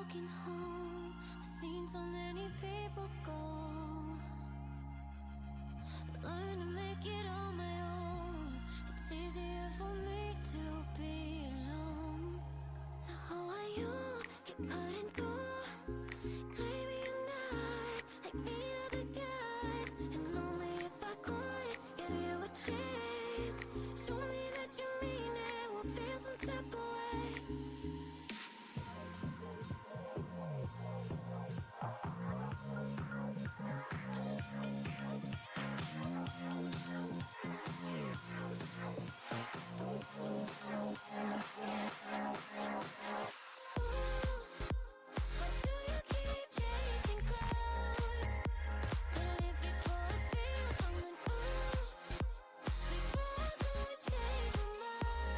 walking home, I've seen so many people go. Learn to make it on my own. It's easier for me to be alone. So how are you? Keep cutting through. Claiming you're not like the other guys. And only if I could give you a chance. Show me that you mean it. We'll feel some type of way. Why do you keep chasing clouds? Better live before I feel something. Before I go and change my mind. I said,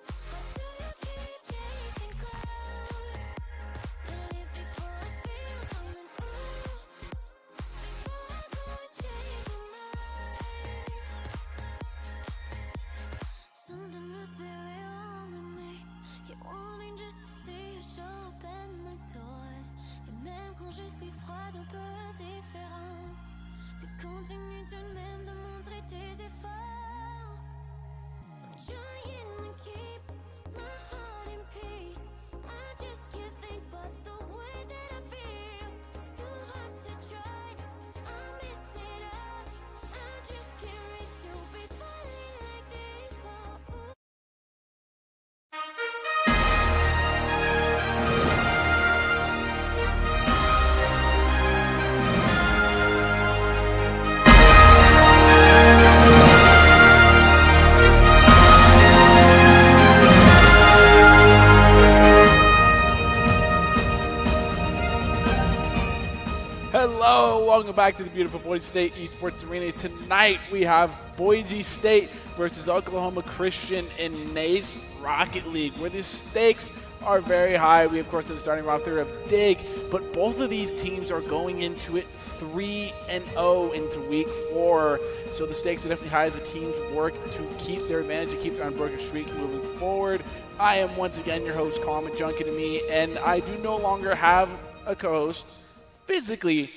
why do you keep chasing clouds? Better live before I feel something. Before I go and change my mind. Something must be way wrong with me. Keep wanting just to see you show up at my door. Et même quand je suis froide, un peu indifférent, tu continues tout de même de montrer tes efforts. I'm trying to keep my heart in peace. I just can't think but the way that I feel. It's too hard to trust. I mess it up. I just can't race to be falling like this. Oh, Hello, welcome back to the beautiful Boise State Esports Arena. Tonight we have Boise State versus Oklahoma Christian in NACE Rocket League, where the stakes are very high. We, of course, have the starting roster of Dig, but both of these teams are going into it 3-0 into week 4. So the stakes are definitely high as the teams work to keep their advantage and keep their unbroken streak moving forward. I am once again your host, Colin McJunkin to me, and I do no longer have a co-host physically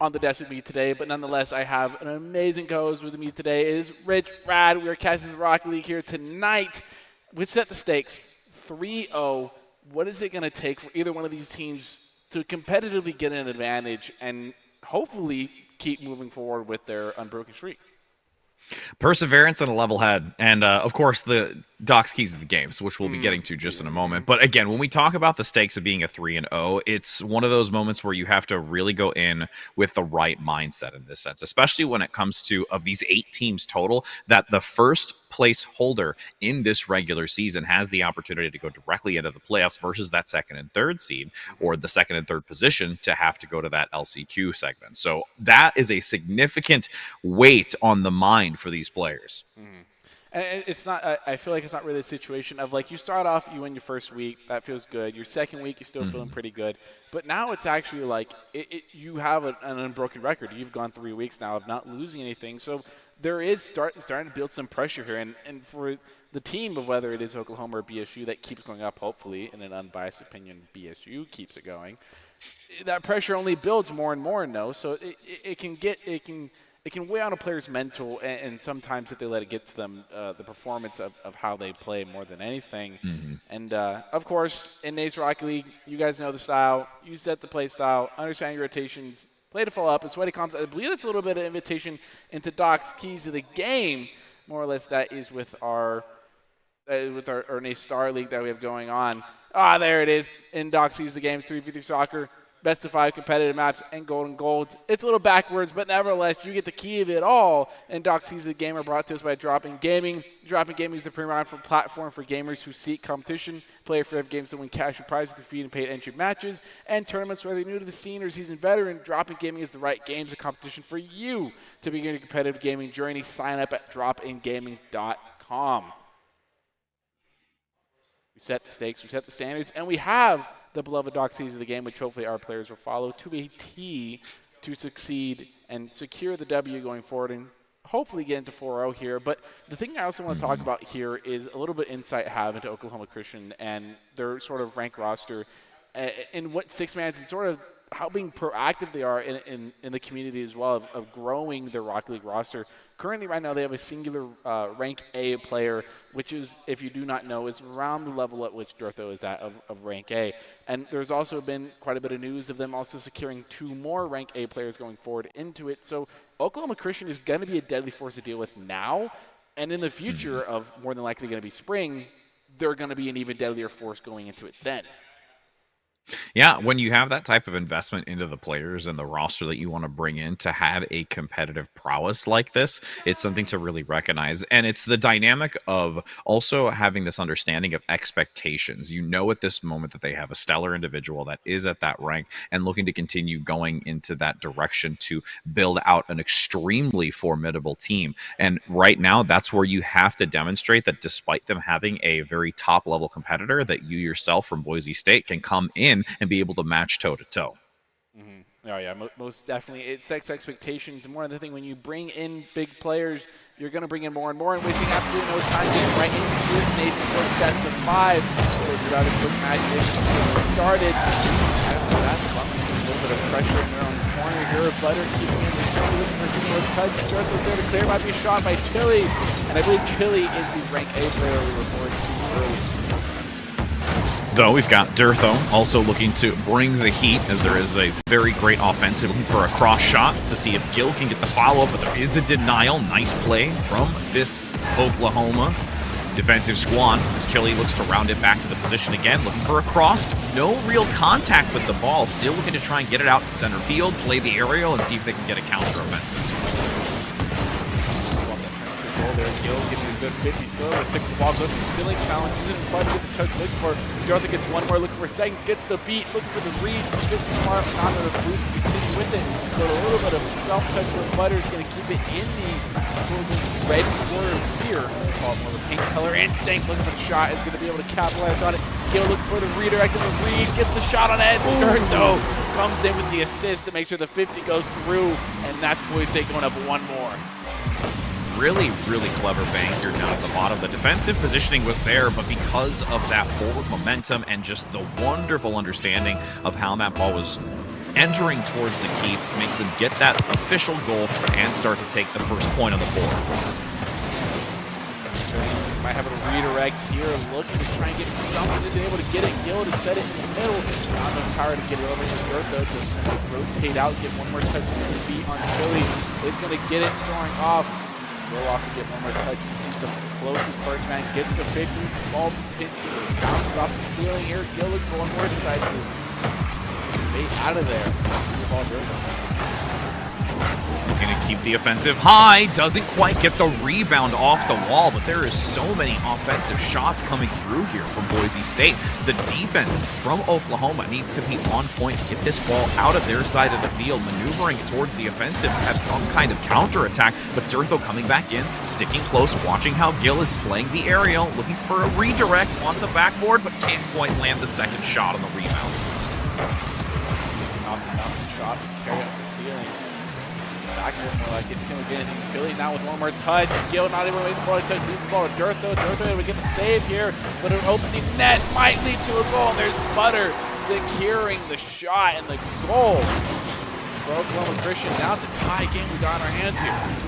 on the desk with me today, but nonetheless, I have an amazing co-host with me today. It is Rich Brad. We are casting the Rocket League here tonight. We set the stakes 3-0. What is it going to take for either one of these teams to competitively get an advantage and hopefully keep moving forward with their unbroken streak? Perseverance and a level head, and of course the Doc's keys of the games, which we'll be getting to just in a moment. But again, when we talk about the stakes of being a 3-0, it's one of those moments where you have to really go in with the right mindset in this sense, especially when it comes to, of these 8 teams total, that the first place holder in this regular season has the opportunity to go directly into the playoffs versus that second and third seed, or the second and third position to have to go to that LCQ segment. So that is a significant weight on the mind for these players. And it's not, I feel like it's not really a situation of like you start off, you win your first week, that feels good. Your second week, you're still feeling pretty good. But now it's actually like you have an unbroken record. You've gone 3 weeks now of not losing anything. So there is starting to build some pressure here. And for the team of whether it is Oklahoma or BSU that keeps going up, hopefully, in an unbiased opinion, BSU keeps it going, that pressure only builds more and more, no? So it can weigh on a player's mental, and sometimes if they let it get to them, the performance of how they play more than anything. And, of course, in NACE Rocket League, you guys know the style. You set the play style, understand your rotations, play to follow up, and sweaty comps. I believe that's a little bit of invitation into Doc's keys of the game. More or less that is with our NACE Star League that we have going on. There it is. In Doc's keys of the game, 3v3 soccer. Best of 5 competitive maps and golden gold. It's a little backwards, but nevertheless, you get the key of it all. And Doc sees the game are brought to us by Drop-In Gaming. Drop-In Gaming is the premier platform for gamers who seek competition. Play for games to win cash and prizes through free and paid entry matches and tournaments. Whether you're new to the scene or seasoned veteran, Drop-In Gaming is the right games and competition for you to begin your competitive gaming journey. Sign up at dropingaming.com. We set the stakes, we set the standards, and we have the beloved Doc sees of the game, which hopefully our players will follow to a T to succeed and secure the W going forward. And hopefully get into 4-0 here. But the thing I also want to talk about here is a little bit insight I have into Oklahoma Christian and their sort of ranked roster and what Six Mans and sort of how being proactive they are in the community as well of growing their Rocket League roster. Currently, right now, they have a singular rank A player, which is, if you do not know, is around the level at which Dortho is at of rank A. And there's also been quite a bit of news of them also securing 2 more rank A players going forward into it. So Oklahoma Christian is going to be a deadly force to deal with now, and in the future of more than likely going to be spring, they're going to be an even deadlier force going into it then. Yeah, when you have that type of investment into the players and the roster that you want to bring in to have a competitive prowess like this, it's something to really recognize. And it's the dynamic of also having this understanding of expectations. You know at this moment that they have a stellar individual that is at that rank and looking to continue going into that direction to build out an extremely formidable team. And right now, that's where you have to demonstrate that despite them having a very top-level competitor, that you yourself from Boise State can come in and be able to match toe-to-toe. Oh, yeah, most definitely. It sets expectations. And more than the thing, when you bring in big players, you're going to bring in more and more, and wasting absolutely no time getting right into it. Nathan goes best of 5. There's about a quick match started. After that, a little bit of pressure in their own corner here. Butter keeping in the center, looking for some more touch. Jordan's there to clear. Might be a shot by Chili. And I believe Chili is the rank A player we reported to early. Though we've got Durtho also looking to bring the heat as there is a very great offensive looking for a cross shot to see if Gil can get the follow-up, but there is a denial. Nice play from this Oklahoma defensive squad as Chile looks to round it back to the position again, looking for a cross. No real contact with the ball. Still looking to try and get it out to center field, play the aerial, and see if they can get a counter-offensive. There, Gil getting a good 50 still. The 6th ball goes to the ceiling, challenges it, and tries to get the touch looking for. Dorothy gets one more, looking for a second, gets the beat, looking for the read, gets the far, not the boost to continue with it. So a little bit of a self-touch where Butter's going to keep it in the red corner here. Call it more of a pink color. Instinct looking for the shot, is going to be able to capitalize on it. Gil looking for the redirect, and the read gets the shot on it. Dorothy comes in with the assist to make sure the 50 goes through, and that's Boise State going up one more. Really, really clever bank here down at the bottom. The defensive positioning was there, but because of that forward momentum and just the wonderful understanding of how that ball was entering towards the keep, makes them get that official goal and start to take the first point on the board. Might have a redirect here, looking to try and get someone to be able to get it. Gil to set it in the middle. Not enough power to get it over to Dortho to rotate out, get one more touch on the beat on Philly. Is going to get it soaring off. Will off to get one more touch. He sees the closest first man, gets the 50, ball pitch, bounces off the ceiling here. Gil looks for one more, decides to bait out of there. The ball Looking to keep the offensive high, doesn't quite get the rebound off the wall, but there is so many offensive shots coming through here from Boise State. The defense from Oklahoma needs to be on point to get this ball out of their side of the field, maneuvering towards the offensive to have some kind of counterattack, but Durtho coming back in, sticking close, watching how Gil is playing the aerial, looking for a redirect onto the backboard, but can't quite land the second shot on the rebound. Off the shot, carry up the ceiling. Back here more like it's going to get anything. Philly now with one more touch. Gil not able to make the ball touch. Leaves the ball to Dortho. Dortho able to get the save here, but an opening net might lead to a goal. There's Butter securing the shot and the goal for Oklahoma Christian. Now it's a tie game we got in our hands here.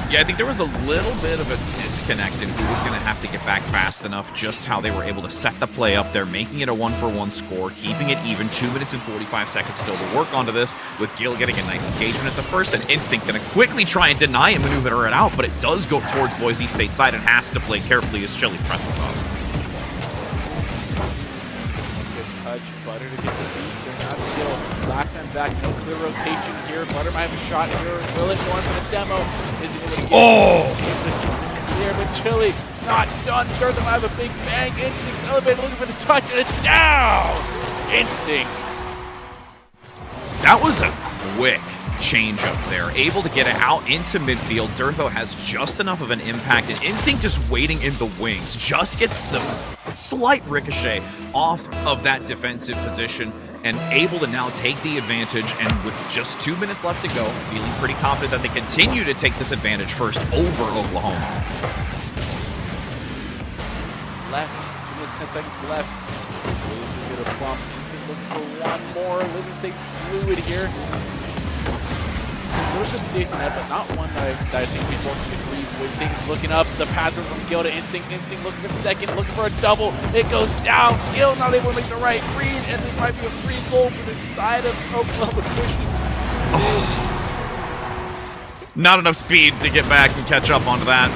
Yeah, I think there was a little bit of a disconnect in who was going to have to get back fast enough, just how they were able to set the play up there, making it a 1-for-1 score, keeping it even, 2 minutes and 45 seconds still to work onto this, with Gil getting a nice engagement at the first, and Instinct going to quickly try and deny and maneuver it out, but it does go towards Boise State side and has to play carefully as Chile presses up. Good touch, Butter to get the beat. They're not still. Last man back, no clear rotation here. Butter might have a shot here. Will it going for the demo? Is he able to get clear, but Chile not done. Durtho might have a big bang. Instinct's elevated, looking for the touch, and it's down! Instinct. That was a quick change up there. Able to get it out into midfield. Durtho has just enough of an impact, and Instinct is waiting in the wings. Just gets the slight ricochet off of that defensive position and able to now take the advantage. And with just 2 minutes left to go, feeling pretty confident that they continue to take this advantage first over Oklahoma. Left, 2 minutes, 10 seconds left. Williams will get a bump. Instant looking for one more. Living State's fluid here. A little bit of safety net, but not one that I think people can agree. State is looking up. The passer from Gil to Instinct. Instinct looking for the second, looking for a double. It goes down. Gil not able to make the right read, and this might be a free goal for the side of Oklahoma pushing. Not enough speed to get back and catch up onto that.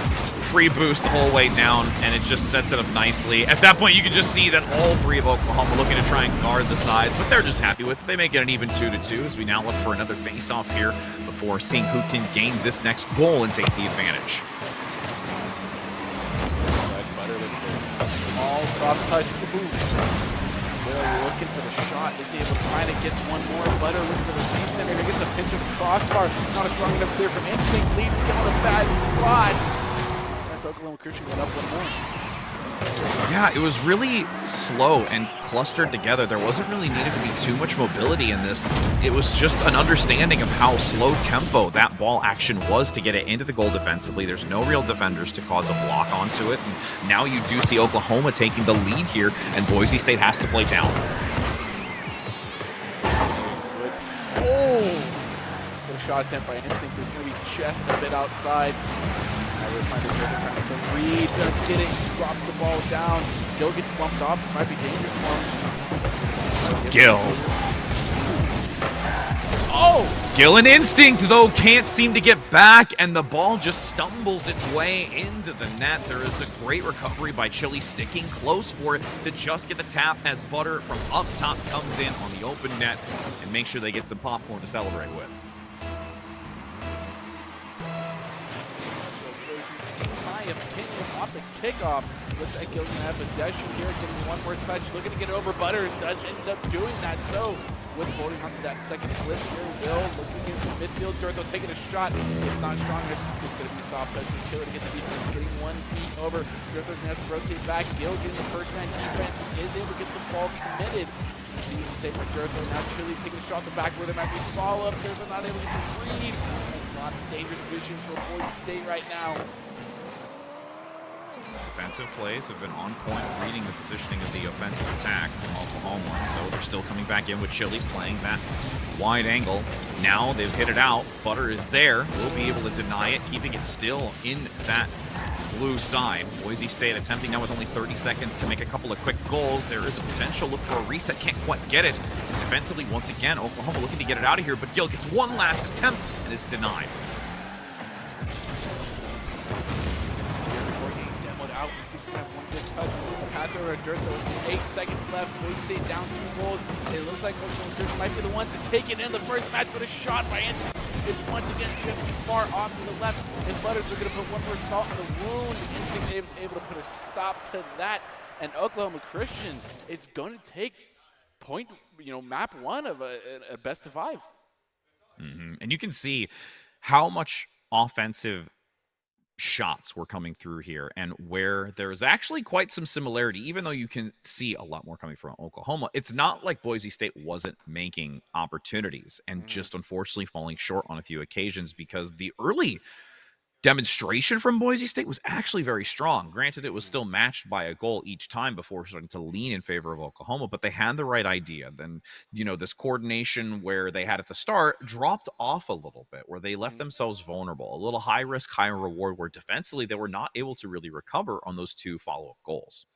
Free boost the whole way down, and it just sets it up nicely. At that point, you can just see that all three of Oklahoma looking to try and guard the sides, but they're just happy with it. They make it an even 2-2 as we now look for another face-off here before seeing who can gain this next goal and take the advantage. Small soft touch, boom. Will looking for the shot. Is able to find it, gets one more. Butter looking for the C-center. Gets a pinch of the crossbar. Not a strong enough clear from Instinct. Leaves him on a bad spot. Oklahoma Christian went up one more. Yeah, it was really slow and clustered together. There wasn't really needed to be too much mobility in this. It was just an understanding of how slow tempo that ball action was to get it into the goal defensively. There's no real defenders to cause a block onto it. And now you do see Oklahoma taking the lead here, and Boise State has to play down. Oh! Good shot attempt by Instinct is going to be just a bit outside. Trying to read, does get it, drops the ball down. Gil gets bumped off. It might be dangerous for him. Gil. Oh! Gil and Instinct, though, can't seem to get back, and the ball just stumbles its way into the net. There is a great recovery by Chile, sticking close for it to just get the tap as Butter from up top comes in on the open net and make sure they get some popcorn to celebrate with. Opinion off the kickoff. Looks like Gil's gonna have possession here, getting one more touch, looking to get over. Butters does end up doing that. So, with holding onto that second flip here, Will looking against the midfield. Durthel taking a shot. It's not strong enough. It's gonna be soft touch from Chile to get the defense, getting 1 feet over. Durthel's gonna have to rotate back. Gil getting the first man defense, is able to get the ball committed. Sees the same with Durthel. Now Chile taking a shot at the back where there might be follow-up. Durthel not able to get the read. A lot of dangerous positions for Boise State right now. Defensive plays have been on point, reading the positioning of the offensive attack from Oklahoma. So they're still coming back in with Chile playing that wide angle. Now they've hit it out. Butter is there. Will be able to deny it, keeping it still in that blue side. Boise State attempting now with only 30 seconds to make a couple of quick goals. There is a potential look for a reset. Can't quite get it. Defensively, once again, Oklahoma looking to get it out of here, but Gil gets one last attempt and is denied. Pass over to Durthel with 8 seconds left. Boise State down 2 goals. It looks like Oklahoma Christian might be the ones to take it in the first match, but a shot by Instinct is once again just far off to the left. And Butters are going to put one more salt in the wound. Instinct is able to put a stop to that. And Oklahoma Christian, it's going to take map 1 of a best of 5. And you can see how much offensive shots were coming through here, and where there is actually quite some similarity, even though you can see a lot more coming from Oklahoma. It's not like Boise State wasn't making opportunities and just unfortunately falling short on a few occasions, because the early demonstration from Boise State was actually very strong. Granted, it was still matched by a goal each time before starting to lean in favor of Oklahoma, but they had the right idea. Then, this coordination where they had at the start dropped off a little bit, where they left themselves vulnerable. A little high risk, high reward, where defensively they were not able to really recover on those 2 follow-up goals.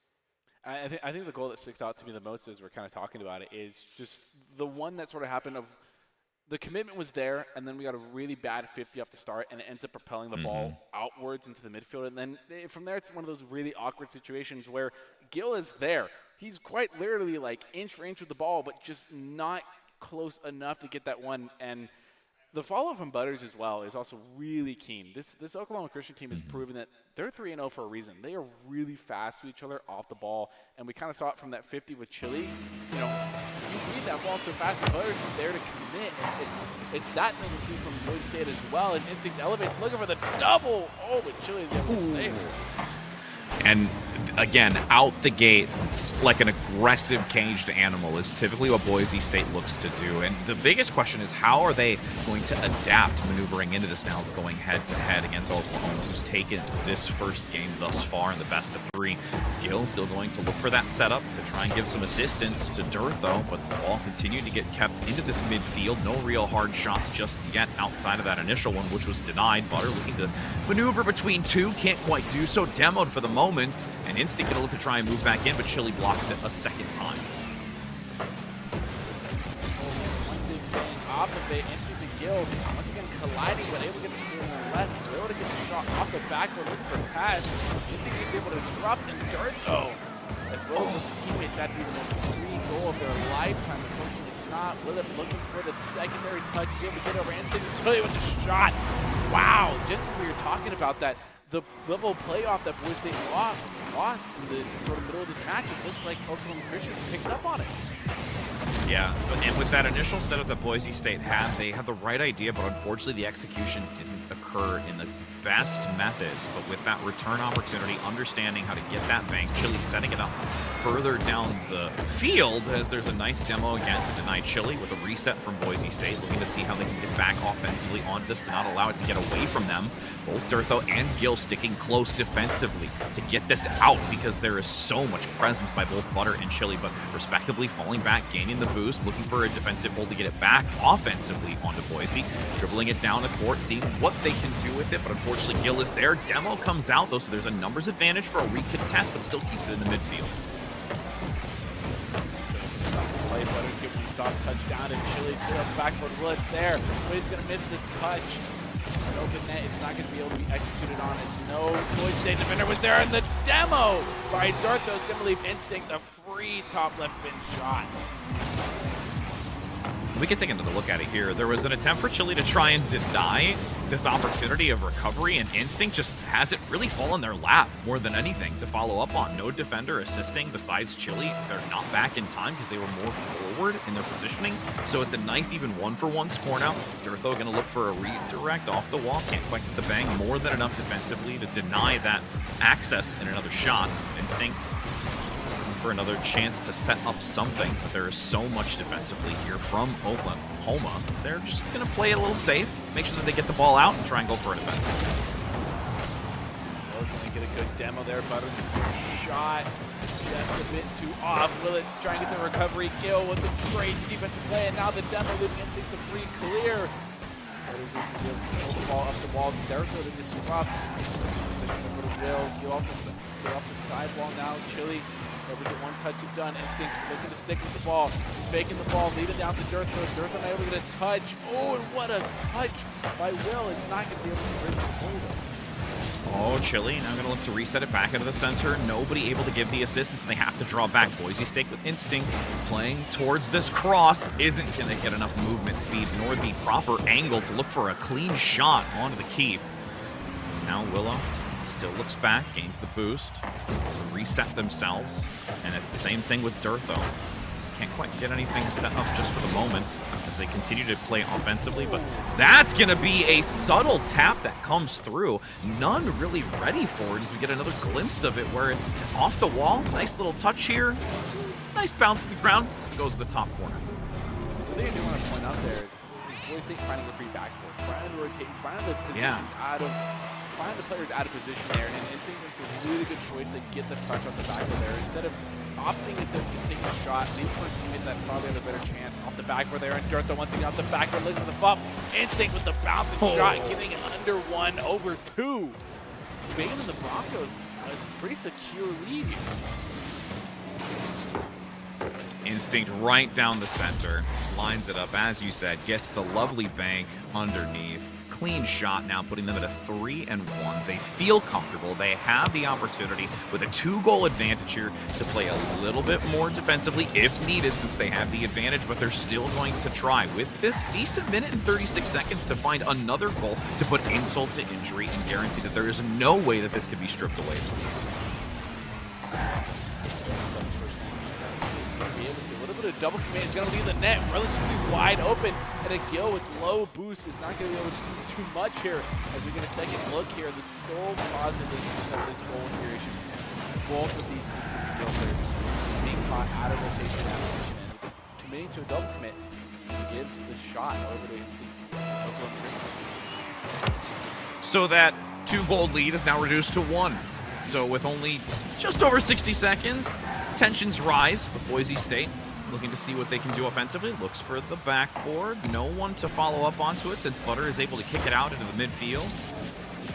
I think the goal that sticks out to me the most as we're kind of talking about it is just the one that sort of happened of the commitment was there, and then we got a really bad 50 off the start, and it ends up propelling the ball outwards into the midfield. And then from there, it's one of those really awkward situations where Gil is there. He's quite literally like inch for inch with the ball, but just not close enough to get that one. And the follow from Butters as well is also really keen. This Oklahoma Christian team has proven that they're 3-0 for a reason. They are really fast with each other off the ball, and we kind of saw it from that 50 with Chile. You read that ball so fast, and Butters is there to commit. It's that thing we see from Boise State as well. As Instinct elevates, looking for the double. Oh, but Chile is able to save it. And again, out the gate, like an aggressive caged animal is typically what Boise State looks to do. And the biggest question is, how are they going to adapt maneuvering into this now, going head-to-head against Oklahoma, who's taken this first game thus far in the best of 3. Gill still going to look for that setup to try and give some assistance to Durtho, but the ball continued to get kept into this midfield. No real hard shots just yet outside of that initial one, which was denied. Butter looking to maneuver between 2, can't quite do so. Demoed for the moment, and Instinct gonna look to try and move back in, but Chili blocks it a second time. One big thing off of it, Instinct and Gill, once again colliding, but able to get the ball on the left, able to get the shot off the backboard, looking for a pass. Instinct is able to disrupt, and Durtho, as well as his teammate, that'd be the most free goal of their lifetime. Unfortunately, it's not. Willip looking for the secondary touch, he's able to get over Instinct, Chili with the shot. Wow, just as we were talking about that, the level of playoff that Boise State lost in the sort of middle of this match, it looks like Oklahoma Christians picked up on it. Yeah, and with that initial setup that Boise State had, they had the right idea, but unfortunately the execution didn't occur in the best methods. But with that return opportunity, understanding how to get that bank, Chili setting it up further down the field, as there's a nice demo again to deny Chili with a reset from Boise State, looking to see how they can get back offensively onto this to not allow it to get away from them. Both Durtho and Gill sticking close defensively to get this out, because there is so much presence by both Butter and Chili, but respectively falling back, gaining the boost, looking for a defensive hold to get it back offensively onto Boise, dribbling it down the court, seeing what they can do with it, but unfortunately Gill is there. Demo comes out though, so there's a numbers advantage for a recontest, but still keeps it in the midfield. Play, Butters get one soft touch down, and Chili clear up the backboard. Willits there, but he's going to miss the touch. An open net is not going to be able to be executed on. It's no Boise State defender was there, and the demo by Durtho is going to leave Instinct a free top left bin shot. We can take another look at it here. There was an attempt for Chili to try and deny this opportunity of recovery, and Instinct just has it really fall in their lap more than anything to follow up on. No defender assisting besides Chili. They're not back in time because they were more forward in their positioning. So it's a nice even 1-for-1 score now. Durtho going to look for a redirect off the wall. Can't quite get the bang. More than enough defensively to deny that access in another shot. Instinct for another chance to set up something, but there is so much defensively here from Oklahoma. They're just going to play it a little safe, make sure that they get the ball out, and try and go for an offensive. Willits going to get a good demo there. Butters shot just a bit too off. Willits trying to get the recovery. Gill with a great defensive play, and now the demo leaving Instinct to free clear. Butters able to pull the ball up the wall. Durtho to disrupt. Gill off the sidewall now. Chili able to get one touch of done. Instinct looking to stick with the ball. Faking the ball, lead it down to Durtho. Durtho not able to get a touch. Oh, and what a touch by Will. It's not going to be able to break the hold of. Oh, Chili now going to look to reset it back into the center. Nobody able to give the assistance, and they have to draw back. Boise State with Instinct playing towards this cross. Isn't going to get enough movement speed nor the proper angle to look for a clean shot onto the keep. So now Willow still looks back, gains the boost to reset themselves, and the same thing with Durtho. Can't quite get anything set up just for the moment as they continue to play offensively, but that's going to be a subtle tap that comes through. None really ready for it as we get another glimpse of it where it's off the wall. Nice little touch here. Nice bounce to the ground. Goes to the top corner. The thing I do want to point out there is Boise State finding a free backboard, finding the rotation, finding the positions find the players out of position there, and Instinct makes a really good choice to get the touch on the backboard there. Instead of opting instead of just taking a shot, leave for a teammate that probably had a better chance off the backboard there, and Durtho once again off the backboard, looking for the bump. Instinct with the bouncing shot, getting it under 1 over 2. Bacon and the Broncos a pretty secure lead here. Instinct right down the center, lines it up, as you said, gets the lovely bank underneath. Clean shot now, putting them at a 3-1. They feel comfortable. They have the opportunity with a 2-goal advantage here to play a little bit more defensively if needed, since they have the advantage, but they're still going to try with this decent minute and 36 seconds to find another goal to put insult to injury and guarantee that there is no way that this could be stripped away from them. A double command is going to leave the net relatively wide open, and a Gill with low boost is not going to be able to do too much here. As we get a second look here, the sole cause of this goal here is just both of these Instinct Gill players caught out of rotation animation, and committing to a double commit gives the shot over to Oklahoma Christian. So that 2 gold lead is now reduced to 1. So with only just over 60 seconds, tensions rise with Boise State. Looking to see what they can do offensively. Looks for the backboard. No one to follow up onto it since Butter is able to kick it out into the midfield.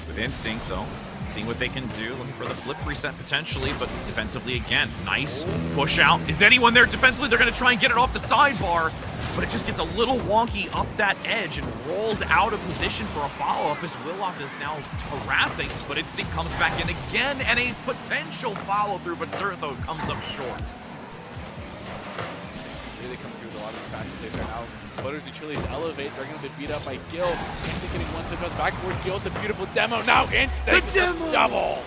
With instinct, though. Seeing what they can do. Looking for the flip reset potentially, but defensively again. Nice push out. Is anyone there defensively? They're going to try and get it off the sidebar, but it just gets a little wonky up that edge and rolls out of position for a follow-up as Willock is now harassing, but instinct comes back in again and a potential follow-through, but Durtho comes up short. They come through with a lot of capacity there now. Butters and Chili's elevate. They're going to be beat up by Gil. Instinct getting one tip on the backboard. Gil with the beautiful demo. Now Instinct with the double.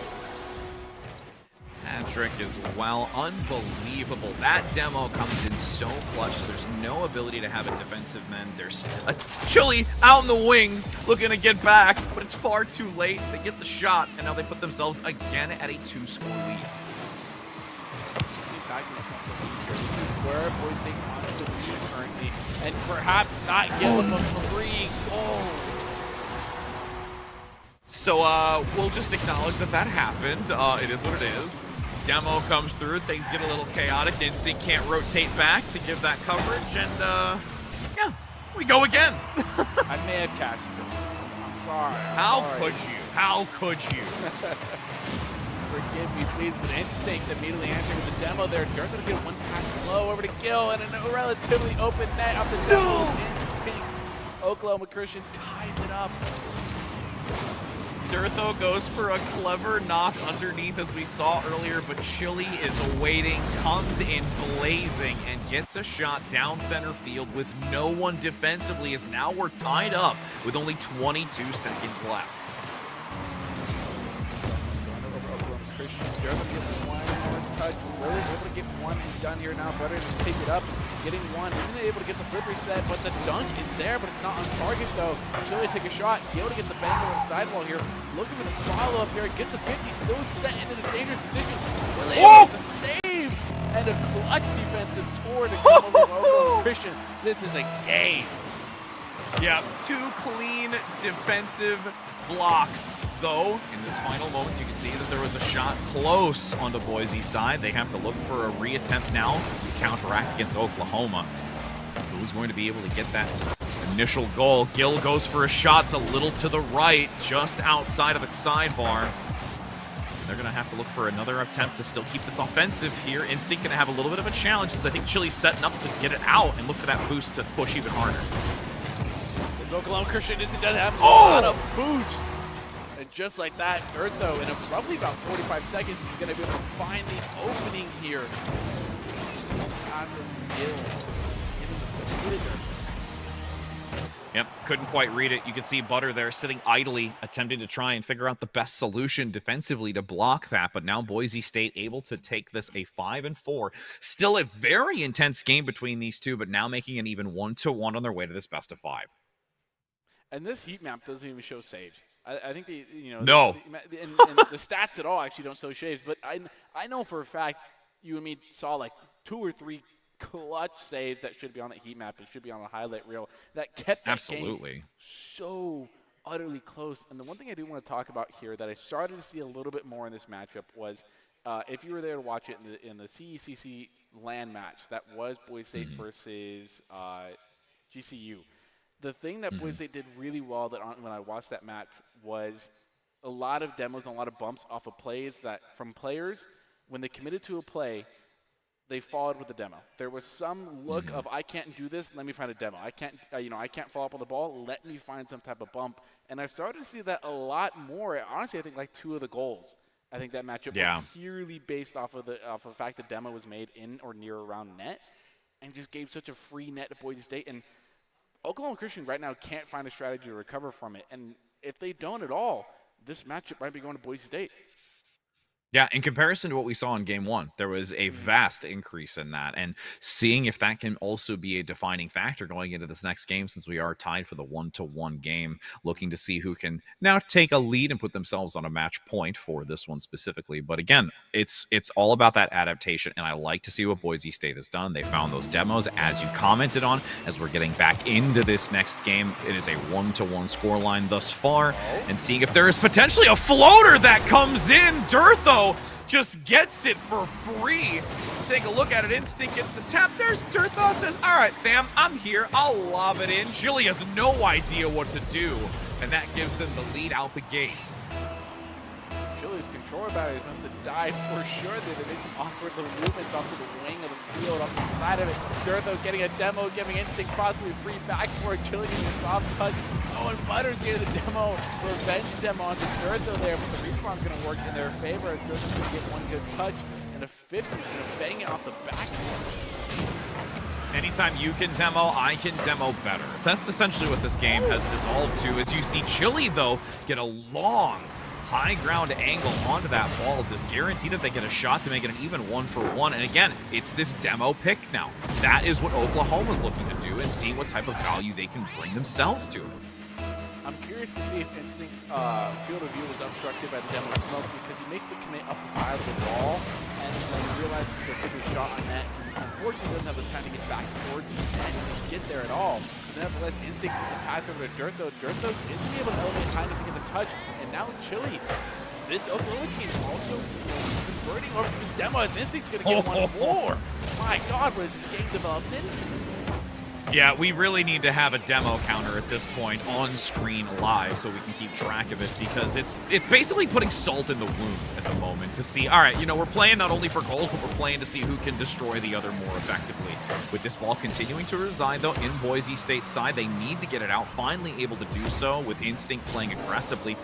That trick as well. Unbelievable. That demo comes in so clutch. There's no ability to have a defensive man. There's a Chili out in the wings looking to get back, but it's far too late. They get the shot, and now they put themselves again at a 2-score lead. This is where Boise State wants to be currently, and perhaps not give them a free goal. So we'll just acknowledge that that happened. It is what it is. Demo comes through, things get a little chaotic. Instinct can't rotate back to give that coverage, and yeah, we go again. I may have cashed it. I'm sorry. How could you? How could you? Forgive me, please, but Instinct immediately answering with the demo there. Durtho to get one pass low over to Gil, and a relatively open net off the demo. Instinct. Oklahoma Christian ties it up. Durtho goes for a clever knock underneath as we saw earlier, but Chili is awaiting, comes in blazing, and gets a shot down center field with no one defensively, as now we're tied up with only 22 seconds left. Durtho gets one more touch. Really able to get one done here now. Butter just pick it up, getting one. Isn't able to get the flip reset, but the dunk is there, but it's not on target though. Chili take a shot, be able to get the bang over the sidewall here. Looking for the follow up here. Gets a 50, still set into the dangerous position. Really able to save and a clutch defensive score to come over from Oklahoma Christian. This is a game. Yeah, 2 clean defensive blocks. Though, in this final moment, you can see that there was a shot close on the Boise side. They have to look for a reattempt now to counteract against Oklahoma. Who's going to be able to get that initial goal? Gil goes for a shot. It's a little to the right, just outside of the sidebar. And they're going to have to look for another attempt to still keep this offensive here. Instinct going to have a little bit of a challenge, as I think Chili's setting up to get it out and look for that boost to push even harder. Oklahoma Christian doesn't have a lot of boost. And just like that, Durtho, in roughly about 45 seconds, is going to be able to find the opening here. Yep, couldn't quite read it. You can see Butter there sitting idly, attempting to try and figure out the best solution defensively to block that. But now Boise State able to take this a 5-4. Still a very intense game between these two, but now making an even 1-1 on their way to this best of 5. And this heat map doesn't even show saves. I think and the stats at all actually don't show saves. But I know for a fact you and me saw like 2 or 3 clutch saves that should be on the heat map. It should be on a highlight reel that kept that game so utterly close. And the one thing I do want to talk about here that I started to see a little bit more in this matchup was if you were there to watch it in the CECC LAN match that was Boise State versus GCU. The thing that Boise State did really well when I watched that match was a lot of demos and a lot of bumps off of plays that from players, when they committed to a play, they followed with the demo. There was some look of, I can't do this, let me find a demo. I can't, I can't follow up on the ball, let me find some type of bump. And I started to see that a lot more. Honestly, I think like 2 of the goals. I think that matchup was purely based off of the fact the demo was made in or near around net and just gave such a free net to Boise State. And Oklahoma Christian right now can't find a strategy to recover from it. And if they don't at all, this matchup might be going to Boise State. Yeah, in comparison to what we saw in game one, there was a vast increase in that. And seeing if that can also be a defining factor going into this next game, since we are tied for the 1-1 game, looking to see who can now take a lead and put themselves on a match point for this one specifically. But again, it's all about that adaptation. And I like to see what Boise State has done. They found those demos, as you commented on, as we're getting back into this next game. It is a 1-1 scoreline thus far. And seeing if there is potentially a floater that comes in. Dirtho just gets it for free. Take a look at it. Instinct gets the tap. There's Dirtho. Says, all right, fam, I'm here. I'll lob it in. Chili has no idea what to do, and that gives them the lead out the gate. Chili's controller batteries must have died for sure. They made some awkward little movements off to the wing of the field, off to the side of it. Dirtho getting a demo, giving Instinct possibly free back for it. Chili getting a soft touch. Oh, and Butters getting the demo, revenge demo onto Dirtho there, but the respawn's going to work in their favor. Dirtho's going to get one good touch, and the 50's going to bang it off the backboard. Anytime you can demo, I can demo better. That's essentially what this game has dissolved to, as you see Chili, though, get a long high ground angle onto that ball to guarantee that they get a shot to make it an even 1-for-1. And again, it's this demo pick now. That is what Oklahoma's looking to do, and seeing what type of value they can bring themselves to. I'm curious to see if Instinct's field of view was obstructed by the demo smoke, because he makes the commit up the side of the wall and then realizes there could be a shot on net. Unfortunately, doesn't have the time to get back towards the net to get there at all. But nevertheless, Instinct with the pass over to Dirtho. Dirtho isn't able to elevate high enough to get the touch, and now Chili, this Oklahoma team is also converting over to this demo, as Instinct's going to get one more. My God, what is this game developed into? Yeah, we really need to have a demo counter at this point on screen live so we can keep track of it, because it's basically putting salt in the wound at the moment to see, all right, you know, we're playing not only for goals, but we're playing to see who can destroy the other more effectively. With this ball continuing to reside, though, in Boise State's side, they need to get it out, finally able to do so with Instinct playing aggressively.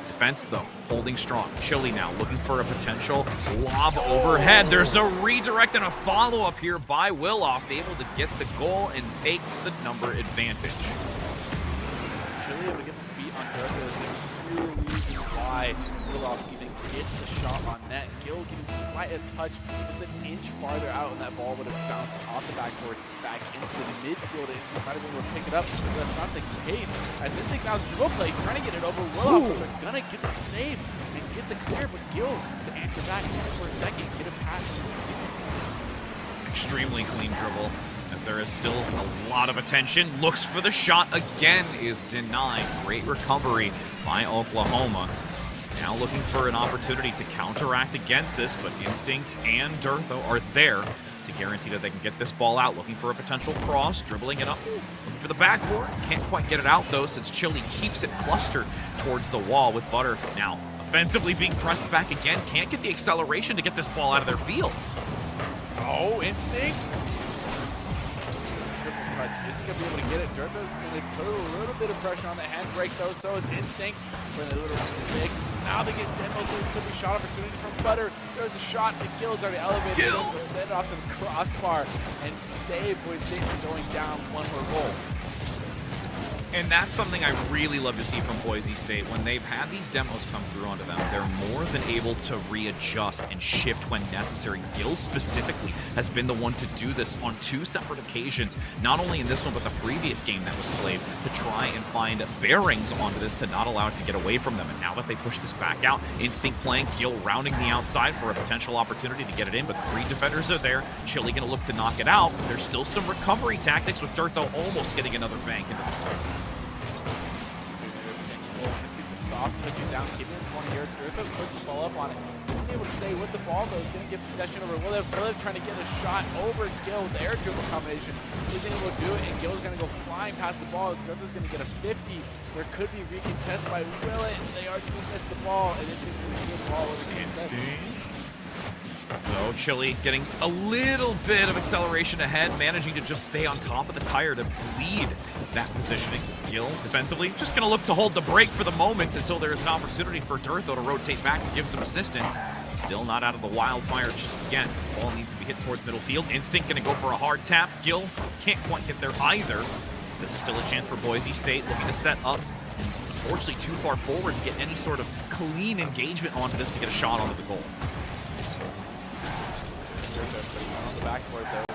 Defense, though, holding strong. Chili now looking for a potential lob overhead. There's a redirect and a follow-up here by Willoff, able to get the goal and take the number advantage. Chili able to get the beat on Dirtho is the real reason why Willoff even gets the shot on net. Gill getting slight a touch, just an inch farther out, and that ball would have bounced off the backboard back into the midfield. Instinct might have been able to pick it up, but that's not the case. As Instinct now's dribble play, trying to get it over Willoff, but they're gonna get the save and get the clear, but Gill to answer back for a second, get a pass. Extremely clean dribble, as there is still a lot of attention. Looks for the shot again, is denied. Great recovery by Oklahoma. Now looking for an opportunity to counteract against this, but Instinct and Dirtho are there to guarantee that they can get this ball out. Looking for a potential cross, dribbling it up, looking for the backboard. Can't quite get it out, though, since Chili keeps it clustered towards the wall with Butter. Now, offensively being pressed back again. Can't get the acceleration to get this ball out of their field. Oh, Instinct. Triple touch. Isn't going to be able to get it. Dirtho's going to put a little bit of pressure on the handbrake, though, so it's Instinct for the little mistake. Now they get demo through. Could be shot opportunity from Butter. There's a shot. The Gill's already elevated. Gill send it off to the crossbar and save Boise State from going down one more goal. And that's something I really love to see from Boise State. When they've had these demos come through onto them, they're more than able to readjust and shift when necessary. Gill specifically has been the one to do this on 2 separate occasions, not only in this one, but the previous game that was played, to try and find bearings onto this to not allow it to get away from them. And now that they push this back out, Instinct playing, Gill rounding the outside for a potential opportunity to get it in, but 3 defenders are there. Chili going to look to knock it out, but there's still some recovery tactics with Dirtho almost getting another bank into the Soft touching down, keeping it 20 yards. Dirtho quick to follow up on it. Isn't able to stay with the ball, though. He's going to get possession over Williv. Williv trying to get a shot over Gill. Their dribble combination. Isn't able to do it, and Gill's going to go flying past the ball. Dirtho's going to get a 50. There could be recontest by Willett. They are going to miss the ball, and Instinct's going to get the ball over the Instinct. So Chili getting a little bit of acceleration ahead, managing to just stay on top of the tire to bleed that positioning. Gill defensively just going to look to hold the break for the moment until there is an opportunity for Dirtho to rotate back and give some assistance. Still not out of the wildfire just again. This ball needs to be hit towards middle field. Instinct going to go for a hard tap. Gill can't quite get there either. This is still a chance for Boise State, looking to set up. Unfortunately, too far forward to get any sort of clean engagement onto this to get a shot onto the goal. On the backboard though.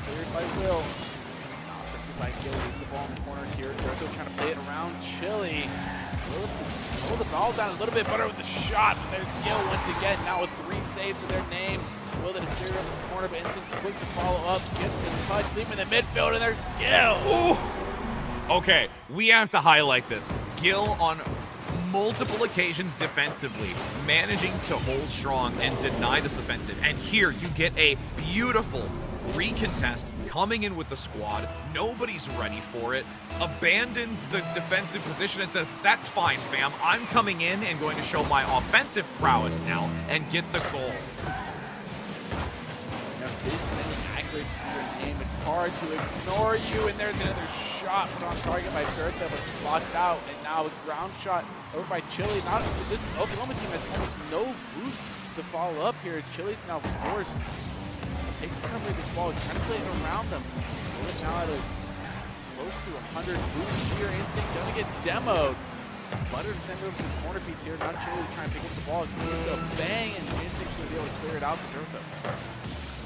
Cleared by Will. Offensive by Gil, leaving the ball in the corner here. Durso trying to play it around Chili. Pull the ball down a little bit better with the shot. But there's Gil once again, now with 3 saves to their name. Will then clear up the corner, but Instinct's quick to follow up. Gets the touch, leaving the midfield, and there's Gil. Ooh. Okay, we have to highlight this. Gil on multiple occasions defensively, managing to hold strong and deny this offensive. And here you get a beautiful recontest coming in with the squad. Nobody's ready for it. Abandons the defensive position and says, that's fine, fam. I'm coming in and going to show my offensive prowess now and get the goal. Now, this many accolades to your name, it's hard to ignore you. And there's another shot put on target by Bertha, but it's blocked out. And now a ground shot over by Chile. Not this Oklahoma team has almost no boost to follow up here. As Chile's now forced to take the cover of this ball, trying to play it around them. We're now at a close to 100 boost here. Instinct gonna get demoed. Butter to send it over to the corner piece here. Not Chile trying to pick up the ball. It's a bang, and Instinct's gonna be able to clear it out to Bertha.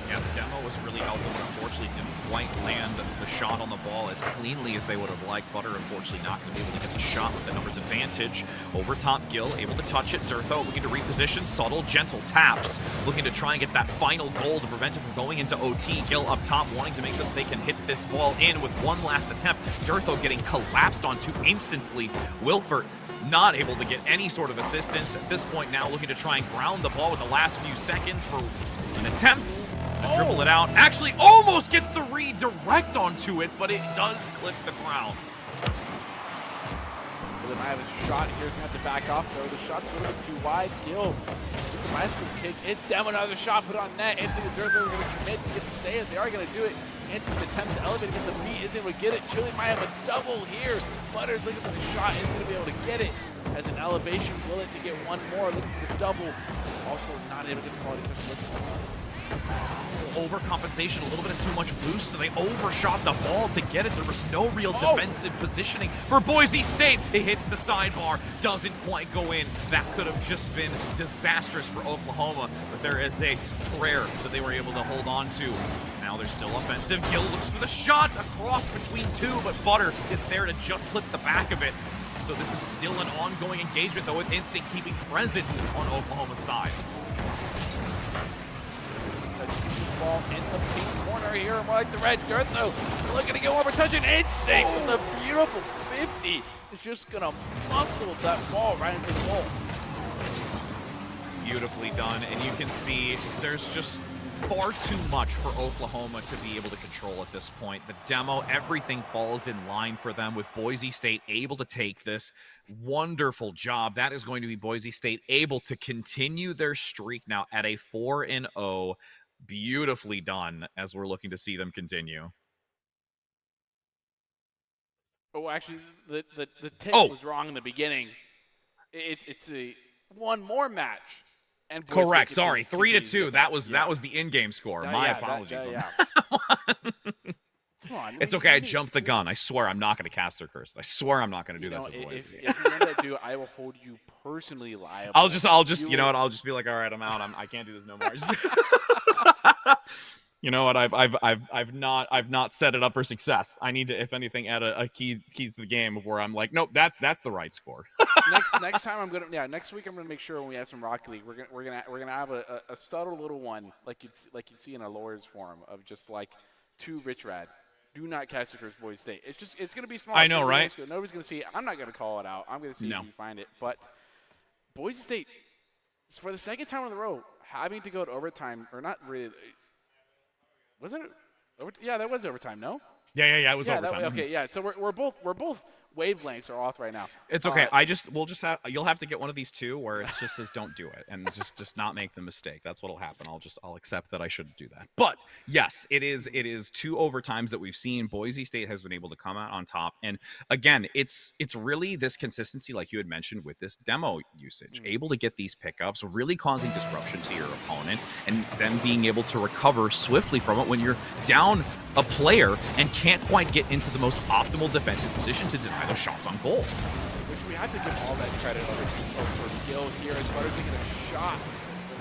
Yeah, the demo was really helpful, but unfortunately didn't quite land the shot on the ball as cleanly as they would have liked. Butter, unfortunately, not going to be able to get the shot with the numbers advantage. Over top, Gil able to touch it. Durtho looking to reposition. Subtle, gentle taps. Looking to try and get that final goal to prevent it from going into OT. Gil up top, wanting to make sure that they can hit this ball in with one last attempt. Durtho getting collapsed onto instantly. Wilfert not able to get any sort of assistance. At this point now, looking to try and ground the ball with the last few seconds for an attempt. Dribble it out. Actually, almost gets the redirect onto it, but it does clip the ground. Well, they might have a shot here. He's going to have to back off, though. The shot's a little bit too wide. Gil with the bicycle kick. It's down, another shot put on net. Instinct and Durtho are going to commit to get the save. They are going to do it. Instinct attempt to elevate, get the beat. Isn't able to get it. Chile might have a double here. Butter's looking for the shot. Isn't going to be able to get it. Has an elevation. Will it to get one more. Looking for the double. Also not able to get the quality touch. Overcompensation, a little bit of too much boost, so they overshot the ball to get it. There was no real defensive positioning for Boise State. It hits the sidebar, doesn't quite go in. That could have just been disastrous for Oklahoma, but there is a prayer that they were able to hold on to. Now they're still offensive. Gil looks for the shot across between two, but Butter is there to just clip the back of it. So this is still an ongoing engagement, though, with Instinct keeping present on Oklahoma's side. Ball in the pink corner here, more like the red. Durtho looking to get one more touch, and Instinct with a beautiful 50 is just gonna muscle that ball right into the goal. Beautifully done, and you can see there's just far too much for Oklahoma to be able to control at this point. The demo, everything falls in line for them, with Boise State able to take this. Wonderful job. That is going to be Boise State able to continue their streak now at a 4-0. Beautifully done, as we're looking to see them continue. Oh, actually, the tip was wrong in the beginning. It's a one more match. And correct. Sorry, 3-2. That was the in-game score. My apologies. Come on, it's okay. I jumped the gun. I swear I'm not going to caster curse. I swear I'm not going to do that to the boys. If you want to do, I will hold you personally liable. I'll just you know what? I'll just be like, all right, I'm out. I can't do this no more. You know what? I've not set it up for success. I need to, if anything, add a keys to the game of where I'm like, nope, that's the right score. next time I'm gonna next week I'm gonna make sure when we have some Rocket League we're gonna have a subtle little one like you'd see in a lawyer's forum of just like two rich rad. Do not cast the curse Boise State. It's gonna be small. I know, right? Nobody's gonna see it. I'm not gonna call it out. I'm gonna see if you find it. But Boise State, for the second time in a row, having to go to overtime, or not really. Was it? Yeah, that was overtime. No. Yeah. It was overtime. Okay, yeah. So we're both wavelengths are off right now. It's okay. You'll have to get one of these two where it just says don't do it and just not make the mistake. That's what'll happen. I'll accept that I shouldn't do that. But yes, it is 2 overtimes that we've seen. Boise State has been able to come out on top, and again, it's really this consistency, like you had mentioned, with this demo usage, able to get these pickups, really causing disruption to your opponent, and then being able to recover swiftly from it when you're down a player and can't quite get into the most optimal defensive position to deny those shots on goal. Which we have to give all that credit over for Gil here as Butter's taking a shot.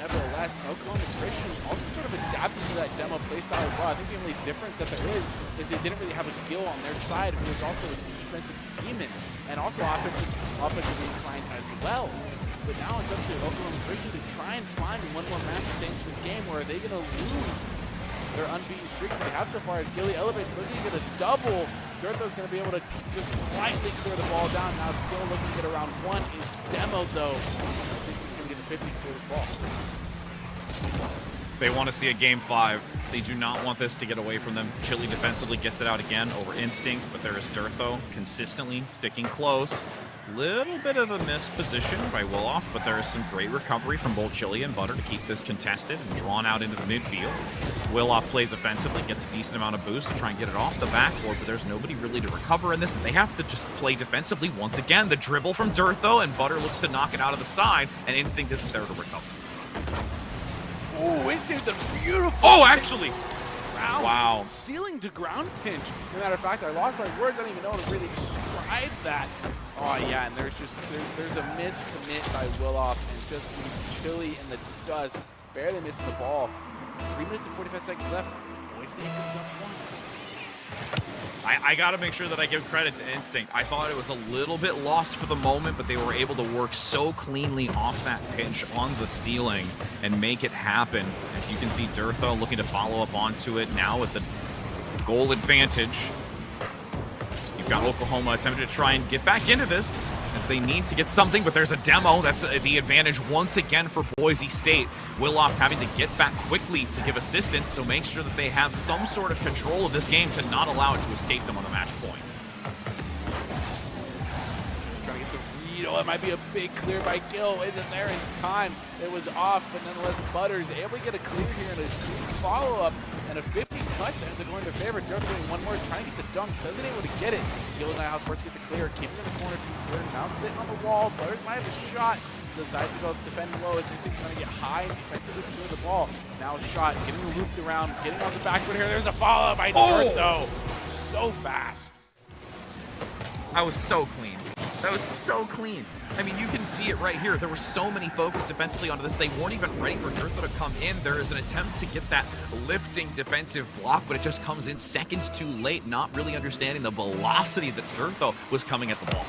nevertheless, Oklahoma Christian also sort of adapted to that demo playstyle as well. I think the only difference that there is they didn't really have a Gil on their side, who was also a defensive demon and also offensively inclined as well. But now it's up to Oklahoma Christian to try and find one more match to stay into this game, where are they going to lose their unbeaten streak they have so far as Gilly elevates, looking to get a double. Durtho's going to be able to just slightly clear the ball down. Now it's Gil looking to get around one. Is demoed though. I think he's going to get the 50 to clear this ball. They want to see a game 5. They do not want this to get away from them. Chili defensively gets it out again over Instinct, but there is Durtho consistently sticking close. Little bit of a missed position by Willoff, but there is some great recovery from both Chili and Butter to keep this contested and drawn out into the midfield. Willoff plays offensively, gets a decent amount of boost to try and get it off the backboard, but there's nobody really to recover in this, and they have to just play defensively once again. The dribble from Durtho, and Butter looks to knock it out of the side, and Instinct isn't there to recover. Oh, Instinct, a beautiful. Oh, actually. Wow. Ceiling to ground pinch. As a matter of fact, I lost my words. I don't even know how to really describe that. Oh, yeah, and there's a miscommit by Willoff, and just Chili in the dust. Barely misses the ball. 3 minutes and 45 seconds left. Boise State comes up 1. I got to make sure that I give credit to Instinct. I thought it was a little bit lost for the moment, but they were able to work so cleanly off that pinch on the ceiling and make it happen. As you can see, Durtho looking to follow up onto it now with the goal advantage. You've got Oklahoma attempting to try and get back into this as they need to get something, but there's a demo. That's the advantage once again for Boise State. Willoff having to get back quickly to give assistance, so make sure that they have some sort of control of this game to not allow it to escape them on the match point. Trying to get the read. Oh, it might be a big clear by Gil. Isn't there in time? It was off, but nonetheless, Butters able to get a clear here and a follow-up. And a 50 touchdowns are going to favor. Durtho doing one more, trying to get the dunk, doesn't able to get it. Gil and House first get the clear, keeping in the corner piece here. Now sitting on the wall. Butters might have a shot. Decides to go defend low. His instinct's going to get high and defensively clear the ball. Now a shot, getting looped around, getting on the backboard here. There's a follow by Durtho. So fast. That was so clean. That was so clean. I mean, you can see it right here. There were so many focused defensively onto this. They weren't even ready for Durtho to come in. There is an attempt to get that lifting defensive block, but it just comes in seconds too late, not really understanding the velocity that Durtho was coming at the ball.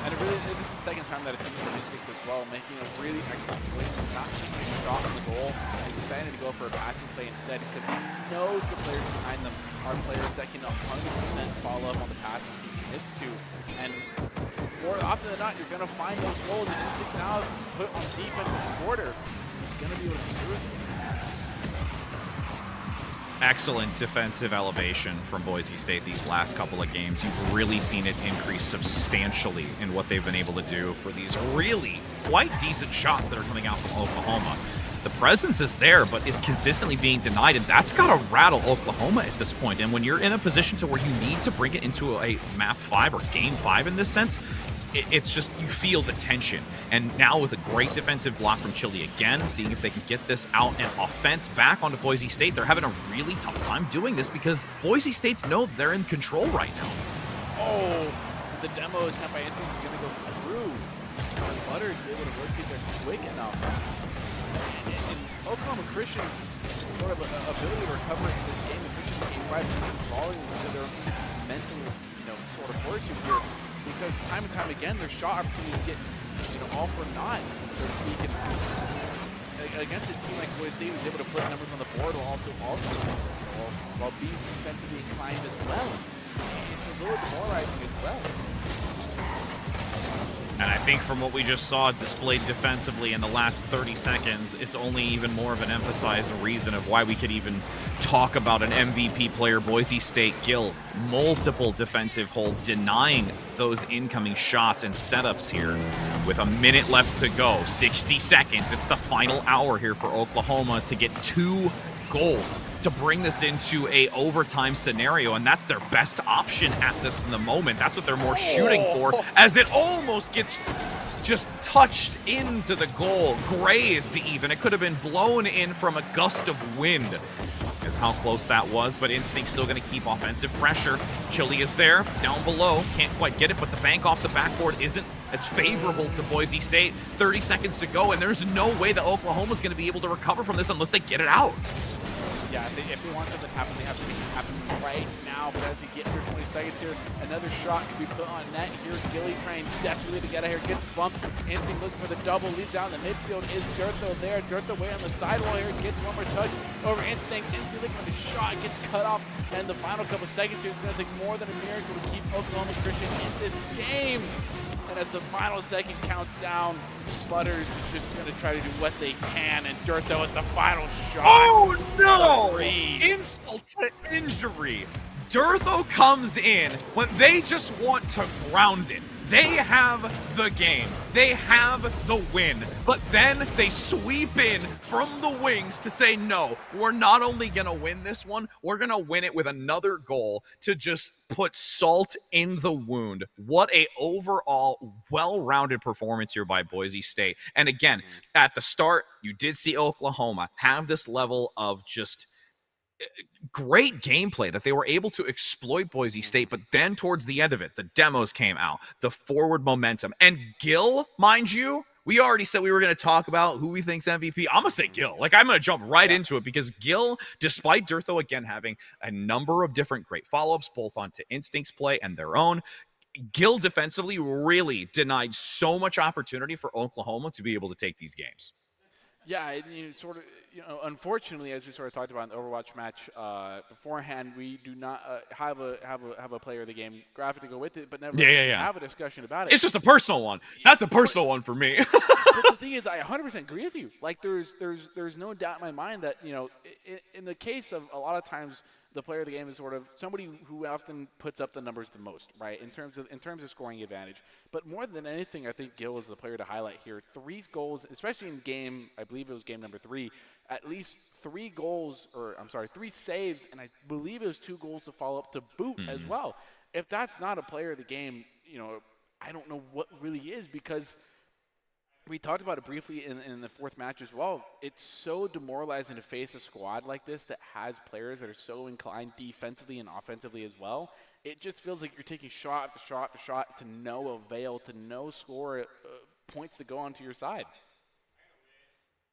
And this is the second time that I've seen from Instinct as well, making a really excellent choice of not taking a shot on the goal and deciding to go for a passing play instead, because he knows the players behind them are players that can 100% follow up on the passes he commits to. And more often than not, you're going to find those goals, and Instinct now put on defensive quarter. He's going to be able to do it. Excellent defensive elevation from Boise State these last couple of games. You've really seen it increase substantially in what they've been able to do for these really quite decent shots that are coming out from Oklahoma. The presence is there, but is consistently being denied, and that's got to rattle Oklahoma at this point. And when you're in a position to where you need to bring it into a map 5 or game 5 in this sense, it's just, you feel the tension. And now with a great defensive block from Chili again, seeing if they can get this out and offense back onto Boise State. They're having a really tough time doing this because Boise State's know they're in control right now. Oh, the demo attempt by Instinct is going to go through. Butters is able to rotate there quick enough. And Oklahoma Christian's sort of ability to recover in this game, the Christians game 5 volume to their mental, sort of fortitude here. Because time and time again, their shot opportunities get, all for naught, so to speak. And against a team like Boise State, who's able to put numbers on the board while being defensively inclined as well. It's a little demoralizing as well. And I think from what we just saw displayed defensively in the last 30 seconds, it's only even more of an emphasized reason of why we could even talk about an MVP player. Boise State Gil, multiple defensive holds, denying those incoming shots and setups here. With a minute left to go, 60 seconds. It's the final hour here for Oklahoma to get 2 goals to bring this into a overtime scenario, and that's their best option at this in the moment. That's what they're more shooting for, as it almost gets just touched into the goal, grazed even. It could have been blown in from a gust of wind, is how close that was, but Instinct still going to keep offensive pressure. Chili is there, down below, can't quite get it, but the bank off the backboard isn't as favorable to Boise State. 30 seconds to go, and there's no way that Oklahoma's going to be able to recover from this unless they get it out. Yeah, if they want something to happen, they have to make it happen right now. But as you get under 20 seconds here, another shot can be put on net. Here's Gilly trying desperately to get out here, gets bumped. Instinct looking for the double, leads down the midfield. Is Dirtho there? Dirtho way on the sidewall here, gets one more touch over Instinct. Instinct looking for the shot, gets cut off. And the final couple seconds here, it's going to take more than a miracle to keep Oklahoma Christian in this game. And as the final second counts down, Butters is just going to try to do what they can, and Dirtho at the final shot. Oh no! Insult to injury. Dirtho comes in when they just want to ground it. They have the game. They have the win. But then they sweep in from the wings to say, no, we're not only going to win this one, we're going to win it with another goal to just put salt in the wound. What a overall well-rounded performance here by Boise State. And again, at the start, you did see Oklahoma have this level of just great gameplay that they were able to exploit Boise State, but then towards the end of it, the demos came out, the forward momentum, and Gil, mind you, we already said we were going to talk about who we think's MVP. I'm going to say Gil. Like, I'm going to jump right into it because Gil, despite Dirtho again having a number of different great follow-ups, both onto Instinct's play and their own, Gil defensively really denied so much opportunity for Oklahoma to be able to take these games. Yeah, unfortunately, as we sort of talked about in the Overwatch match beforehand, we do not have a player of the game graphic to go with it, but never have a discussion about it. It's just a personal one. That's a personal one for me. But the thing is, I 100% agree with you. Like, there's no doubt in my mind that, in the case of a lot of times, the player of the game is sort of somebody who often puts up the numbers the most, right, in terms of scoring advantage. But more than anything, I think Gil is the player to highlight here. 3 goals, especially in game, I believe it was game number 3, at least 3 saves, and I believe it was 2 goals to follow up to boot as well. If that's not a player of the game, I don't know what really is, because we talked about it briefly in the 4th match as well. It's so demoralizing to face a squad like this that has players that are so inclined defensively and offensively as well. It just feels like you're taking shot after shot after shot to no avail, to no score points to go onto your side.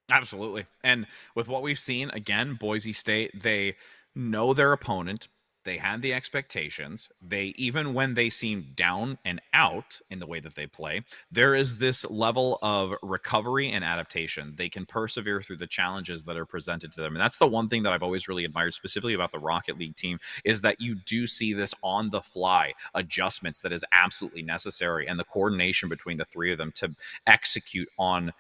Absolutely. And with what we've seen, again, Boise State, they know their opponent. They had the expectations. They, even when they seem down and out in the way that they play, there is this level of recovery and adaptation. They can persevere through the challenges that are presented to them. And that's the one thing that I've always really admired specifically about the Rocket League team, is that you do see this on the fly adjustments that is absolutely necessary, and the coordination between the 3 of them to execute on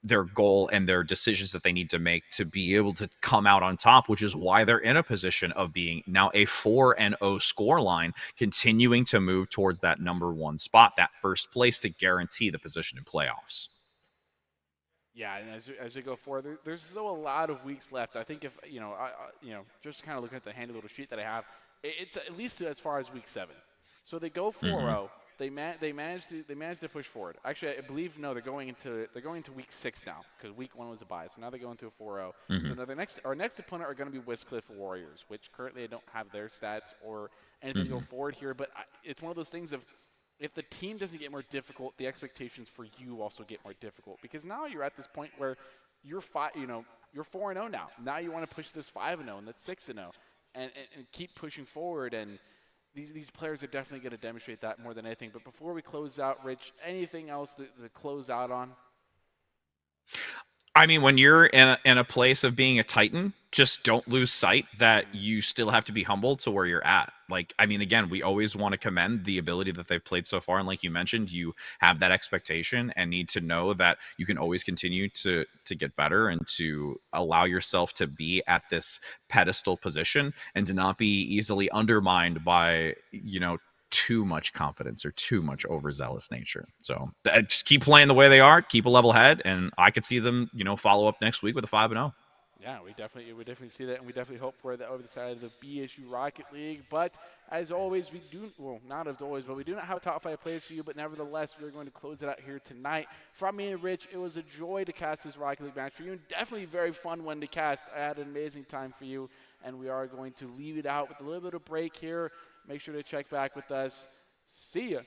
their goal and their decisions that they need to make to be able to come out on top, which is why they're in a position of being now a 4-0 score line, continuing to move towards that number 1 spot, that first place, to guarantee the position in playoffs. Yeah, and as we go forward, there's still a lot of weeks left. I think if just kind of looking at the handy little sheet that I have, it's at least as far as week 7. So they go 4-0. They managed to push forward. Actually, I believe they're going into week 6 now, because week 1 was a bye. So now they're going to a 4-0. So now our next opponent are going to be Westcliff Warriors, which currently I don't have their stats or anything to go forward here. But it's one of those things of, if the team doesn't get more difficult, the expectations for you also get more difficult, because now you're at this point where you're 4-0 now. Now you want to push this 5-0 and that's 6-0, and keep pushing forward. And these players are definitely going to demonstrate that more than anything. But before we close out, Rich, anything else to close out on? I mean, when you're in a place of being a Titan, just don't lose sight that you still have to be humble to where you're at. Like, I mean, again, we always want to commend the ability that they've played so far. And like you mentioned, you have that expectation and need to know that you can always continue to get better and to allow yourself to be at this pedestal position and to not be easily undermined by, too much confidence or too much overzealous nature. So just keep playing the way they are, keep a level head, and I could see them, follow up next week with a 5-0. Yeah, we definitely see that, and we definitely hope for that over the side of the BSU Rocket League. But as always, we do not have top 5 players for you, but nevertheless, we're going to close it out here tonight. From me and Rich, it was a joy to cast this Rocket League match for you, and definitely a very fun one to cast. I had an amazing time for you, and we are going to leave it out with a little bit of break here. Make sure to check back with us. See ya.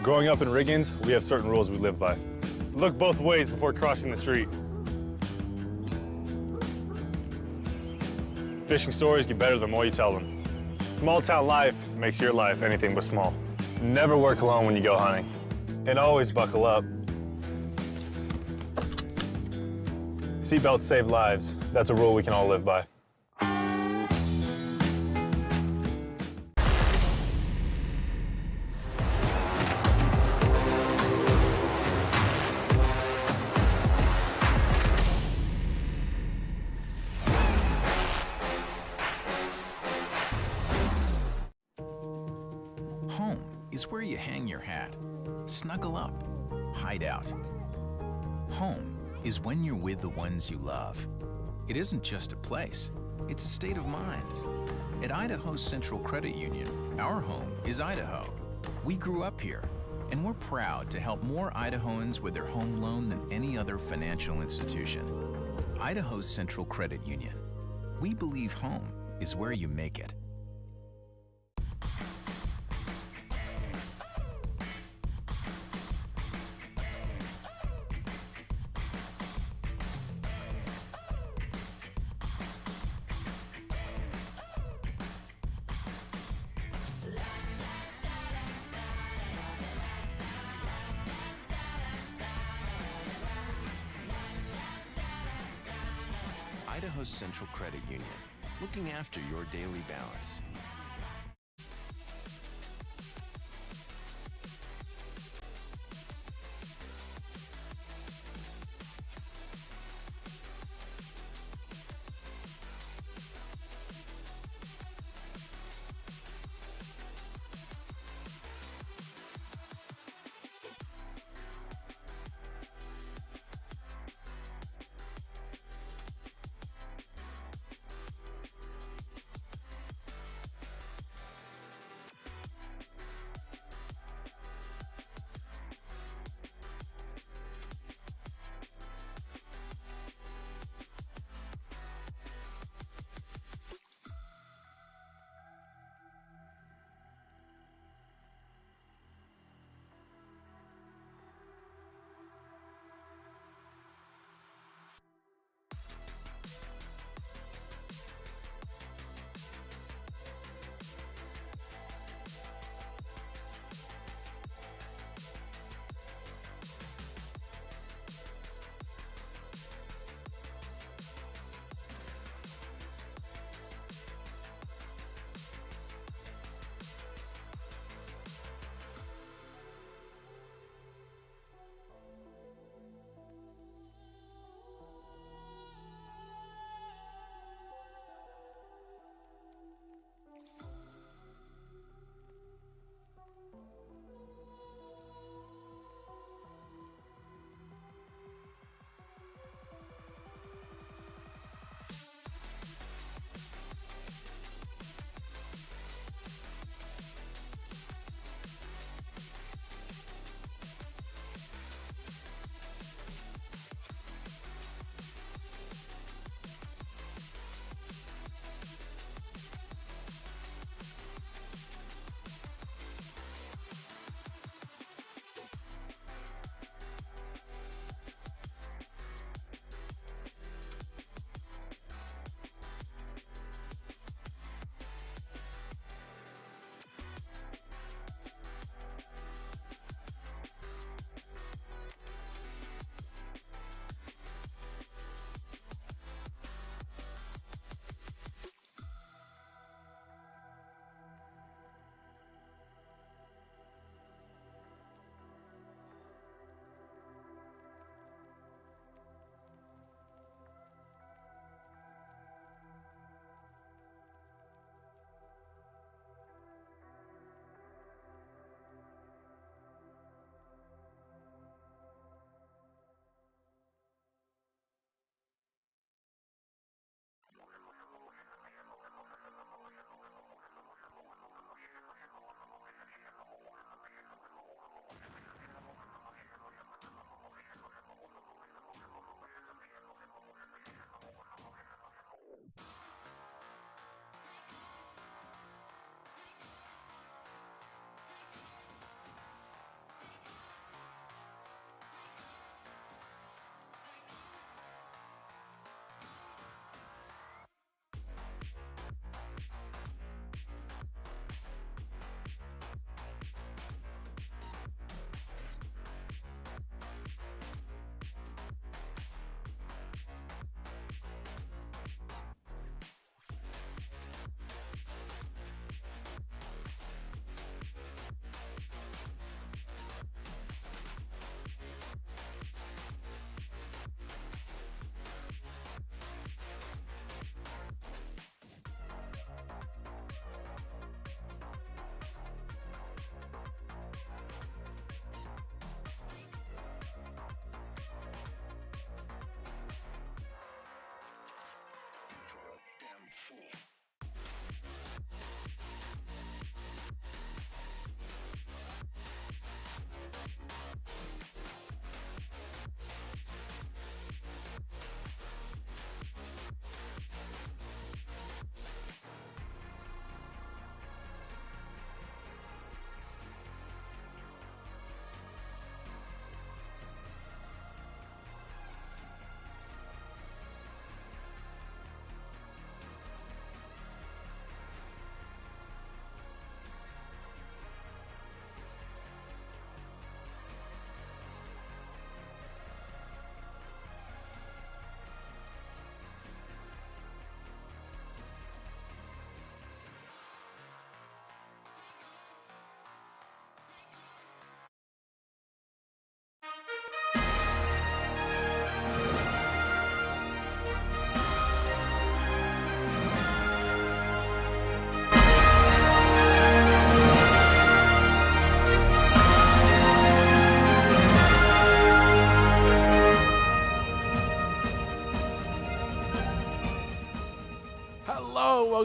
Growing up in Riggins, we have certain rules we live by. Look both ways before crossing the street. Fishing stories get better the more you tell them. Small town life makes your life anything but small. Never work alone when you go hunting. And always buckle up. Seatbelts save lives. That's a rule we can all live by. Home is where you hang your hat, snuggle up, hide out. Home is when you're with the ones you love. It isn't just a place, it's a state of mind. At Idaho Central Credit Union, our home is Idaho. We grew up here, and we're proud to help more Idahoans with their home loan than any other financial institution. Idaho Central Credit Union. We believe home is where you make it. Idaho Central Credit Union, looking after your daily balance.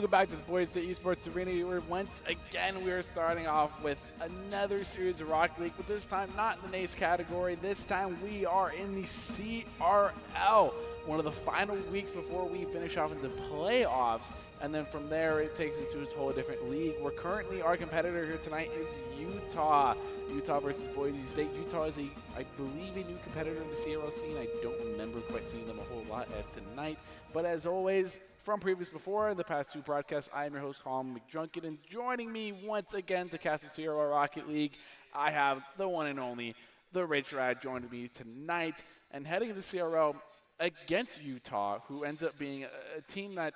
Welcome back to the Boise State Esports Arena, where once again we are starting off with another series of Rocket League, but this time not in the NACE category. This time we are in the CRL, one of the final weeks before we finish off into playoffs, and then from there it takes it to a whole different league. We're currently, our competitor here tonight is Utah. Utah versus Boise State. Utah is, I believe, a new competitor in the CRL scene. I don't remember quite seeing them a whole lot as tonight. But as always, from previous before, in the past two broadcasts, I am your host, Colin McDrunken, and joining me once again to cast some CRL Rocket League, I have the one and only, the Rich Rad, joining me tonight, and heading into CRL against Utah, who ends up being a team that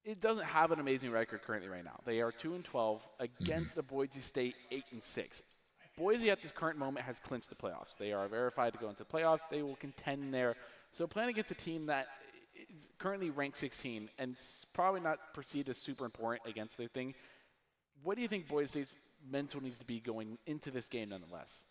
it doesn't have an amazing record currently right now. They are 2-12 against the Boise State 8-6. Boise at this current moment has clinched the playoffs. They are verified to go into playoffs. They will contend there. So playing against a team that is currently ranked 16 and probably not perceived as super important against their thing, what do you think Boise State's mental needs to be going into this game nonetheless?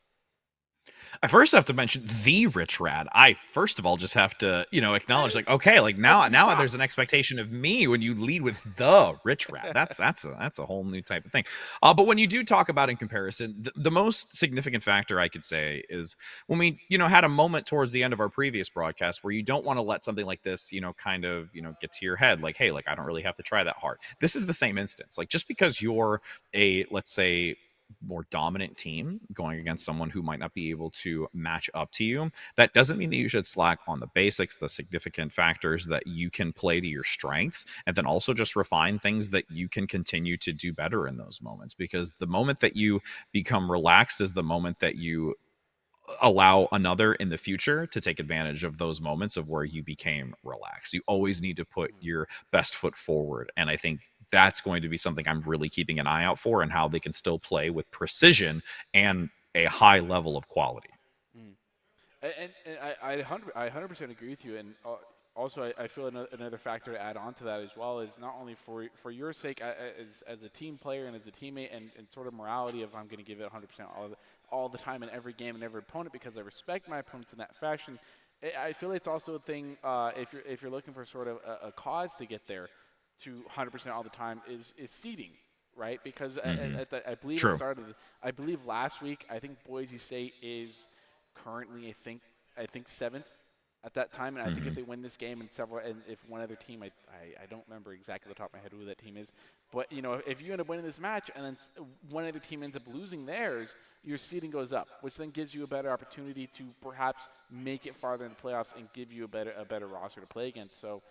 I first have to mention the Rich Rad. I first of all just have to, acknowledge now there's an expectation of me when you lead with the Rich Rad. That's a whole new type of thing. But when you do talk about in comparison, the most significant factor I could say is when we, had a moment towards the end of our previous broadcast where you don't want to let something like this, get to your head. Like, hey, I don't really have to try that hard. This is the same instance. Like, just because you're a, let's say, more dominant team going against someone who might not be able to match up to you, that doesn't mean that you should slack on the basics, the significant factors that you can play to your strengths, and then also just refine things that you can continue to do better in those moments. Because the moment that you become relaxed is the moment that you allow another in the future to take advantage of those moments of where you became relaxed. You always need to put your best foot forward. And I think that's going to be something I'm really keeping an eye out for, and how they can still play with precision and a high level of quality. And I 100% agree with you. And also, I feel another factor to add on to that as well is not only for your sake as a team player and as a teammate and sort of morality of I'm going to give it 100% all the time in every game and every opponent because I respect my opponents in that fashion. I feel it's also a thing if you're looking for sort of a cause to get there to 100% all the time is seeding, right? Because I believe True. it started. I believe last week. I think Boise State is currently I think 7th at that time, and I think if they win this game and if one other team, I don't remember exactly off the top of my head who that team is, but if you end up winning this match and then one other team ends up losing theirs, your seeding goes up, which then gives you a better opportunity to perhaps make it farther in the playoffs and give you a better roster to play against. So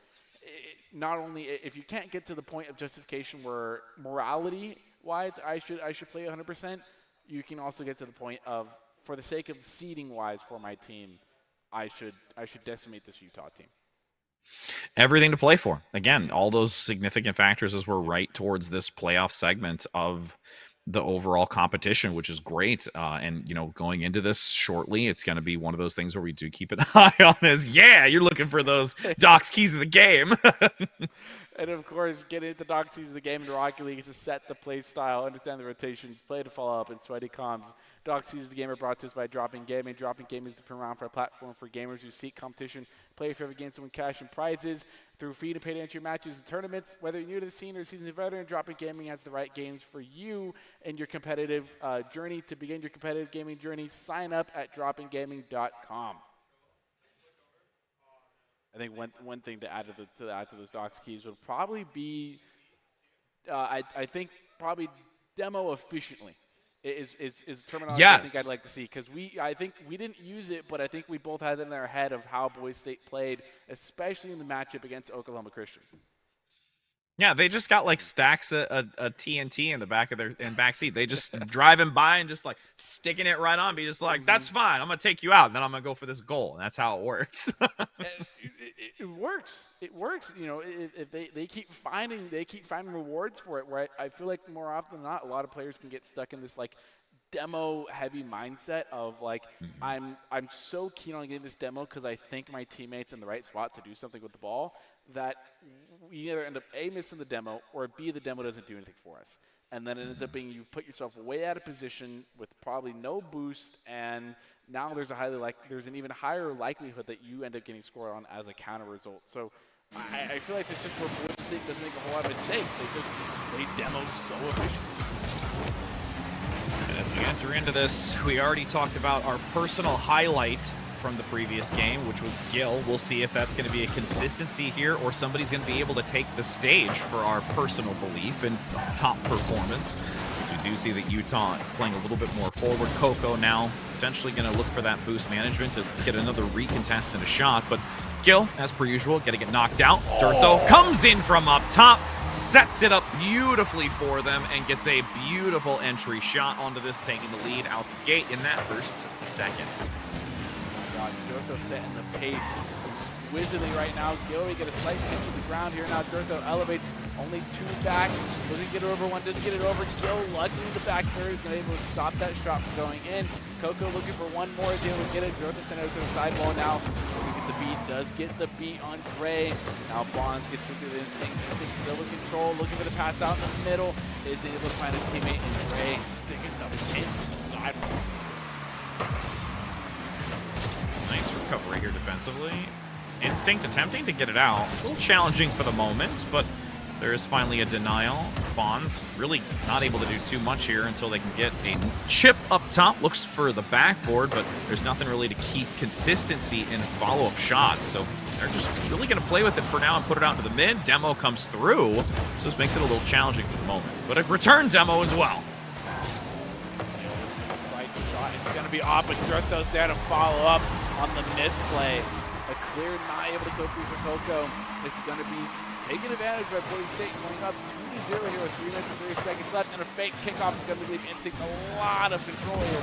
not only if you can't get to the point of justification where morality-wise I should play 100%, you can also get to the point of, for the sake of seeding-wise for my team, I should decimate this Utah team. Everything to play for. Again, all those significant factors as we're right towards this playoff segment of the overall competition, which is great. And, going into this shortly, it's going to be one of those things where we do keep an eye on is, you're looking for those Doc's keys of the game. And, of course, getting into the Doc's keys of the game in Rocket League is to set the play style, understand the rotations, play to follow up, and sweaty comms. Doc's keys of the game are brought to us by Dropping Gaming. Dropping Gaming is the premier for a platform for gamers who seek competition, play your favorite games to win cash and prizes through free to pay to entry matches and tournaments. Whether you're new to the scene or a seasoned veteran, Dropping Gaming has the right games for you and your competitive journey. To begin your competitive gaming journey, sign up at droppinggaming.com. I think one thing to add to those Doc's keys would probably be, I think probably demo efficiently is terminology. Yes. I think I'd like to see, because I think we didn't use it, but I think we both had it in our head of how Boise State played, especially in the matchup against Oklahoma Christian. Yeah, they just got stacks of TNT in the back of their back seat. They just driving by and just sticking it right on. Be just that's fine. I'm gonna take you out, and then I'm gonna go for this goal, and that's how it works. It works. It works. If they keep finding rewards for it. Where I feel like more often than not, a lot of players can get stuck in this demo heavy mindset of I'm so keen on getting this demo because I think my teammate's in the right spot to do something with the ball, that we either end up A, missing the demo, or B, the demo doesn't do anything for us. And then it ends up being you've put yourself way out of position with probably no boost, and now there's an even higher likelihood that you end up getting scored on as a counter result. So I feel like it's just where Boise State doesn't make a whole lot of mistakes. They demo so efficient. And as we enter into this, we already talked about our personal highlight from the previous game, which was Gil. We'll see if that's going to be a consistency here or somebody's going to be able to take the stage for our personal belief in top performance. As we do see that Utah playing a little bit more forward. Coco now potentially going to look for that boost management to get another recontest and a shot, but Gil, as per usual, going to get knocked out. Dirtho comes in from up top, sets it up beautifully for them, and gets a beautiful entry shot onto this, taking the lead out the gate in that first 30 seconds. Dirtho setting the pace exquisitely right now. Gil, we get a slight pinch to the ground here. Now Dirtho elevates, only 2 back. Doesn't get it over one, doesn't get it over. Gil, luckily the back third is going to be able to stop that shot from going in. Coco looking for one more, is able to get it. Dirtho sent it to the sidewall now. We get the beat, does get the beat on Gray. Now Bonds gets through the instinct still in control, looking for the pass out in the middle. Is able to find a teammate in Gray to get the pin from the sidewall. Nice recovery here defensively. Instinct attempting to get it out. A little challenging for the moment, but there is finally a denial. Bonds really not able to do too much here until they can get a chip up top. Looks for the backboard, but there's nothing really to keep consistency in follow-up shots. So they're just really going to play with it for now and put it out to the mid. Demo comes through, so this makes it a little challenging for the moment. But a return demo as well. It's going to be off, but Dirtho's there to follow up on the misplay. A clear not able to go through for Coco. This is going to be taking advantage by Boise State, going up 2-0 here with 3 minutes and 30 seconds left, and a fake kickoff is going to leave Instinct a lot of control here.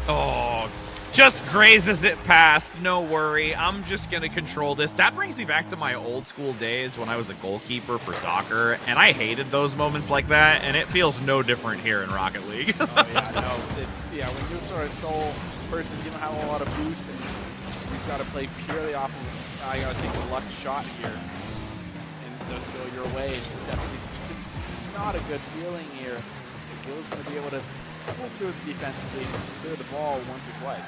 Oh, just grazes it past. No worry. I'm just going to control this. That brings me back to my old school days when I was a goalkeeper for soccer, and I hated those moments like that, and it feels no different here in Rocket League. Oh, yeah, no. When you're sort of sole person, you don't have a lot of boost, and you've got to play purely off of, you got to take a luck shot here, and it does go your way. It's definitely not a good feeling here. Gil's going to be able to pull through it defensively, clear the ball once or twice.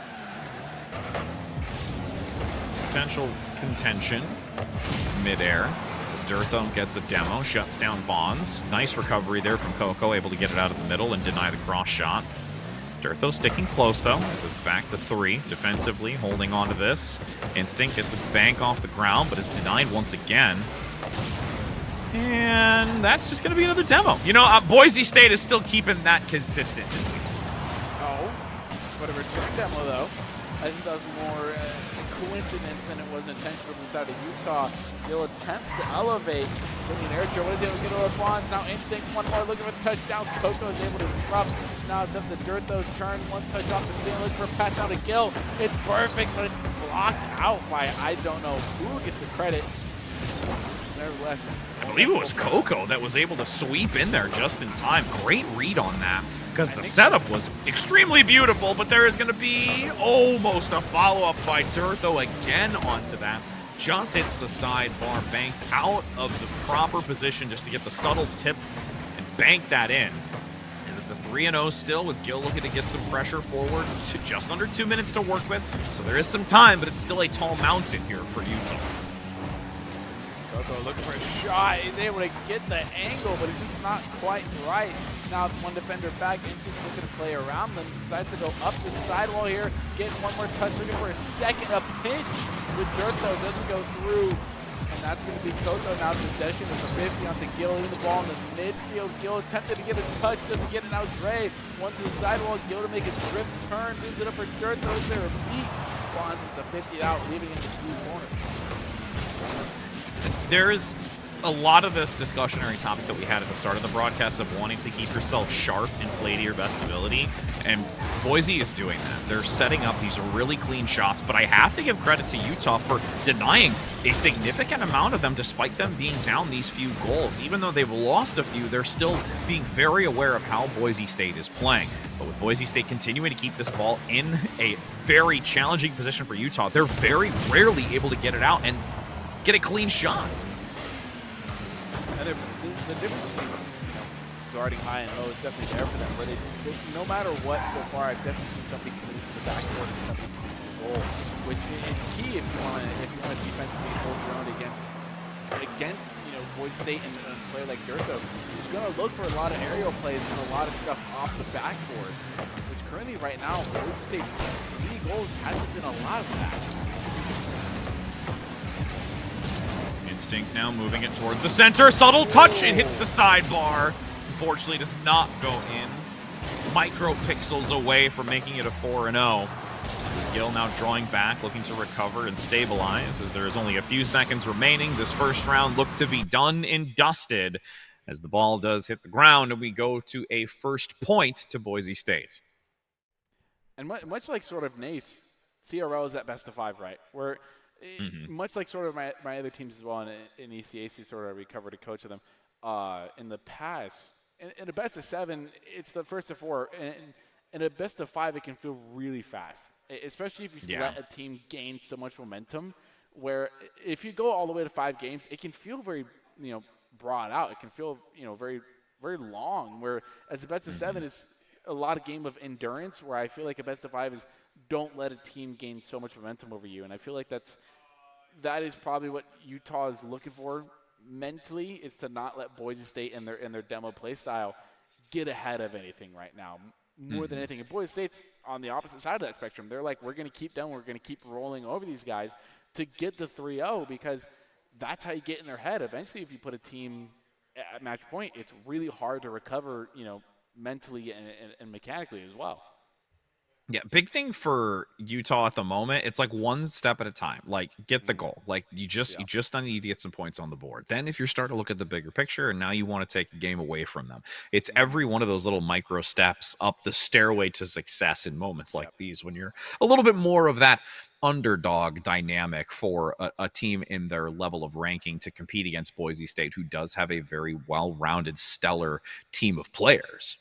Potential contention midair as Dirtho gets a demo, shuts down Bonds. Nice recovery there from Coco, able to get it out of the middle and deny the cross shot. Dirtho sticking close though, as it's back to 3 defensively, holding on to this. Instinct gets a bank off the ground, but is denied once again. And that's just going to be another demo. You know, Boise State is still keeping that consistent at least. Oh, but a return demo though. I think that was more coincidence than it was intentional from the side of Utah. Gil attempts to elevate. Getting an air dribble, is able to get over Bonds. Now Instinct, one more looking for the touchdown. Coco is able to disrupt. Now it's up to Dirtho's turn. One touch off the ceiling, looking for a pass out to Gil. It's perfect, but it's blocked out by I don't know who gets the credit. Nevertheless, I believe it was Coco that was able to sweep in there just in time. Great read on that, because the setup was extremely beautiful, but there is going to be almost a follow-up by Dirtho again onto that. Just hits the sidebar, banks out of the proper position just to get the subtle tip and bank that in. As it's a 3-0 still, with Gil looking to get some pressure forward to just under 2 minutes to work with. So there is some time, but it's still a tall mountain here for Utah. Coco looking for a shot. He's able to get the angle, but it's just not quite right. Now one defender back, Instinct looking to play around them. Decides to go up the sidewall here. Getting one more touch, looking for a second. A pinch with Dirtho, doesn't go through. And that's going to be Coco now possession with the 50 onto Gil, leaving the ball in the midfield. Gil attempted to get a touch, doesn't get it now. Gray, one to the sidewall. Gil to make his drift turn, moves it up for Dirtho. Is there a beat? Bonds with the 50 out, leaving it in the blue corner. There's a lot of this discussionary topic that we had at the start of the broadcast of wanting to keep yourself sharp and play to your best ability, and Boise is doing that. They're setting up these really clean shots, but I have to give credit to Utah for denying a significant amount of them despite them being down these few goals. Even though they've lost a few, they're still being very aware of how Boise State is playing. But with Boise State continuing to keep this ball in a very challenging position for Utah, they're very rarely able to get it out and get a clean shot. And the difference between guarding high and low is definitely there for them. Where they no matter what so far, I've definitely seen something coming to the backcourt and something coming to the goal, which is key if you want to defensively hold your own against against, Boise State and a player like Durtho, who's going to look for a lot of aerial plays and a lot of stuff off the backboard, which currently right now, Boise State's 3 goals hasn't been a lot of that. Instinct now moving it towards the center. Subtle touch. It hits the sidebar. Unfortunately, does not go in. Micropixels away from making it a 4-0. Gill now drawing back, looking to recover and stabilize as there is only a few seconds remaining. This first round looked to be done and dusted as the ball does hit the ground, and we go to a first point to Boise State. And much like sort of Nace, CRL is that best of 5, right? Where much like sort of my other teams as well in ECAC, sort of recovered a coach of them in the past. In a best of 7, it's the first of 4, and in a best of 5, it can feel really fast, especially if you let a team gain so much momentum. Where if you go all the way to 5 games, it can feel very, broad out. It can feel, very, very long. Where as a best of 7 is a lot of game of endurance. Where I feel like a best of 5 is don't let a team gain so much momentum over you. And I feel like that is probably what Utah is looking for mentally, is to not let Boise State and their demo play style get ahead of anything right now. More than anything. And Boise State's on the opposite side of that spectrum. They're like, we're going to keep them. We're going to keep rolling over these guys to get the 3-0, because that's how you get in their head. Eventually, if you put a team at match point, it's really hard to recover, mentally and mechanically as well. Yeah, big thing for Utah at the moment, it's like one step at a time. Like, get the goal. Like, you just need to get some points on the board. Then if you're starting to look at the bigger picture, and now you want to take a game away from them, it's every one of those little micro steps up the stairway to success in moments like these, when you're a little bit more of that underdog dynamic for a team in their level of ranking to compete against Boise State, who does have a very well-rounded, stellar team of players.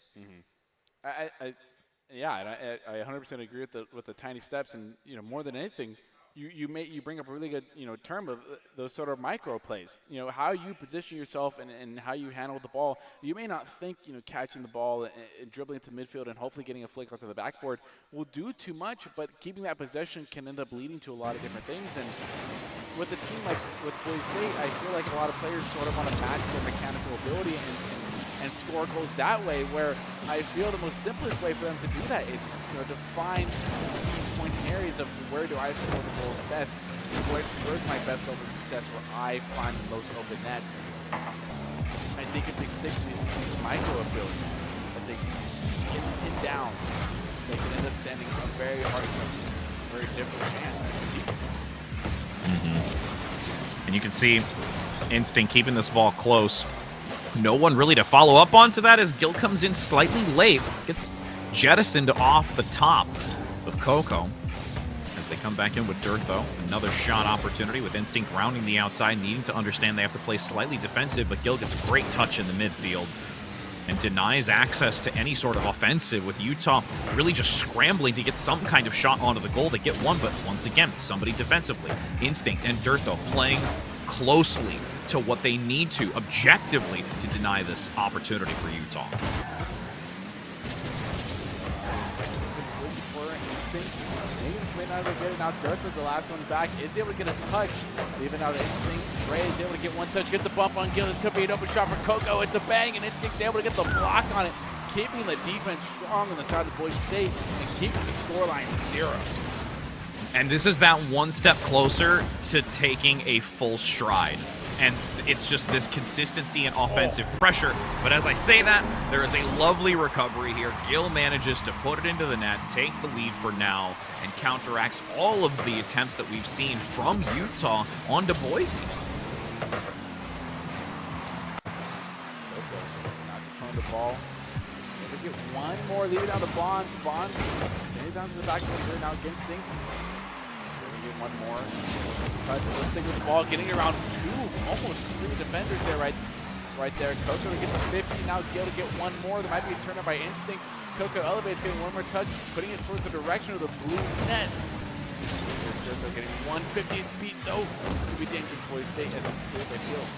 Yeah, and I 100% agree with the tiny steps, and more than anything, you bring up a really good term of those sort of micro plays. How you position yourself and how you handle the ball. You may not think catching the ball and dribbling into midfield and hopefully getting a flick onto the backboard will do too much, but keeping that possession can end up leading to a lot of different things. And with a team like with Boise State, I feel like a lot of players sort of want to match their mechanical ability and score goals that way, where I feel the most simplest way for them to do that is to find points and areas of where do I score the goals best, where's my best level of success, where I find the most open nets. I think if they stick to these micro abilities, if they get pinned down, they can end up standing a very hard, very difficult chance. And you can see Instinct keeping this ball close. No one really to follow up onto that as Gill comes in slightly late. Gets jettisoned off the top of Coco as they come back in with Dirt, though. Another shot opportunity with Instinct rounding the outside, needing to understand they have to play slightly defensive, but Gill gets a great touch in the midfield and denies access to any sort of offensive, with Utah really just scrambling to get some kind of shot onto the goal. They get one, but once again, somebody defensively. Instinct and Dirt, though, playing closely to what they need to objectively to deny this opportunity for Utah. May not get it. Now Durtha, the last one back, is able to get a touch. Even out of Instinct, Ray is able to get one touch, get the bump on Gill. This could be an open shot for Coco. It's a bang, and Instinct's able to get the block on it, keeping the defense strong on the side of Boise State and keeping the scoreline 0. And this is that one step closer to taking a full stride. And it's just this consistency and offensive pressure. But as I say that, there is a lovely recovery here. Gill manages to put it into the net, take the lead for now, and counteracts all of the attempts that we've seen from Utah onto Boise. Not controlling the ball. Maybe get one more, leave it down to Bonds. Bonds, send it down to the back of the here now against Sink. Get one more. Let's stick with the ball, getting around 2, almost 3 defenders there, right there. Coco to get to 50. Now Gill to get one more. There might be a turn up by Instinct. Coco elevates, getting one more touch, putting it towards the direction of the blue net. Coco getting 150 feet though. This could be dangerous for Boise State as it's cleared by Gill.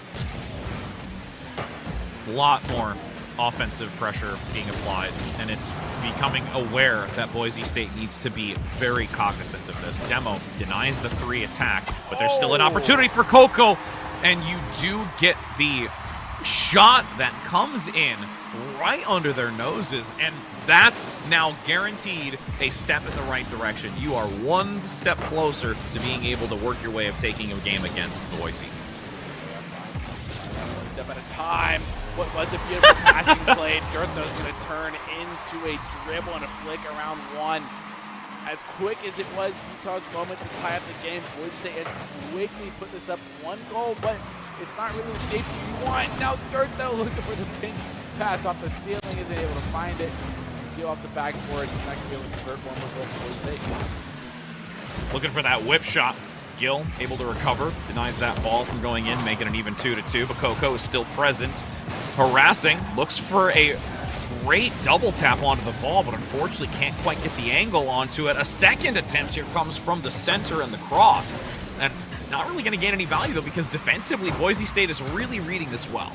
A lot more offensive pressure being applied, and it's becoming aware that Boise State needs to be very cognizant of this. Demo denies the 3 attack, but there's still an opportunity for Coco. And you do get the shot that comes in right under their noses, and that's now guaranteed a step in the right direction. You are one step closer to being able to work your way of taking a game against Boise. One step at a time. What was a beautiful passing play. Dirtho's going to turn into a dribble and a flick around one. As quick as it was Utah's moment to tie up the game, Boise State has quickly put this up 1 goal, but it's not really the safety you want. Now Dirtho looking for the pinch pass off the ceiling, isn't able to find it. Deal off the backboard. He's not going to be able to convert one more goal for Boise State. Looking for that whip shot. Gill able to recover, denies that ball from going in, making it even 2-2, but Coco is still present. Harassing, looks for a great double tap onto the ball, but unfortunately can't quite get the angle onto it. A second attempt here comes from the center and the cross. And it's not really going to gain any value, though, because defensively, Boise State is really reading this well.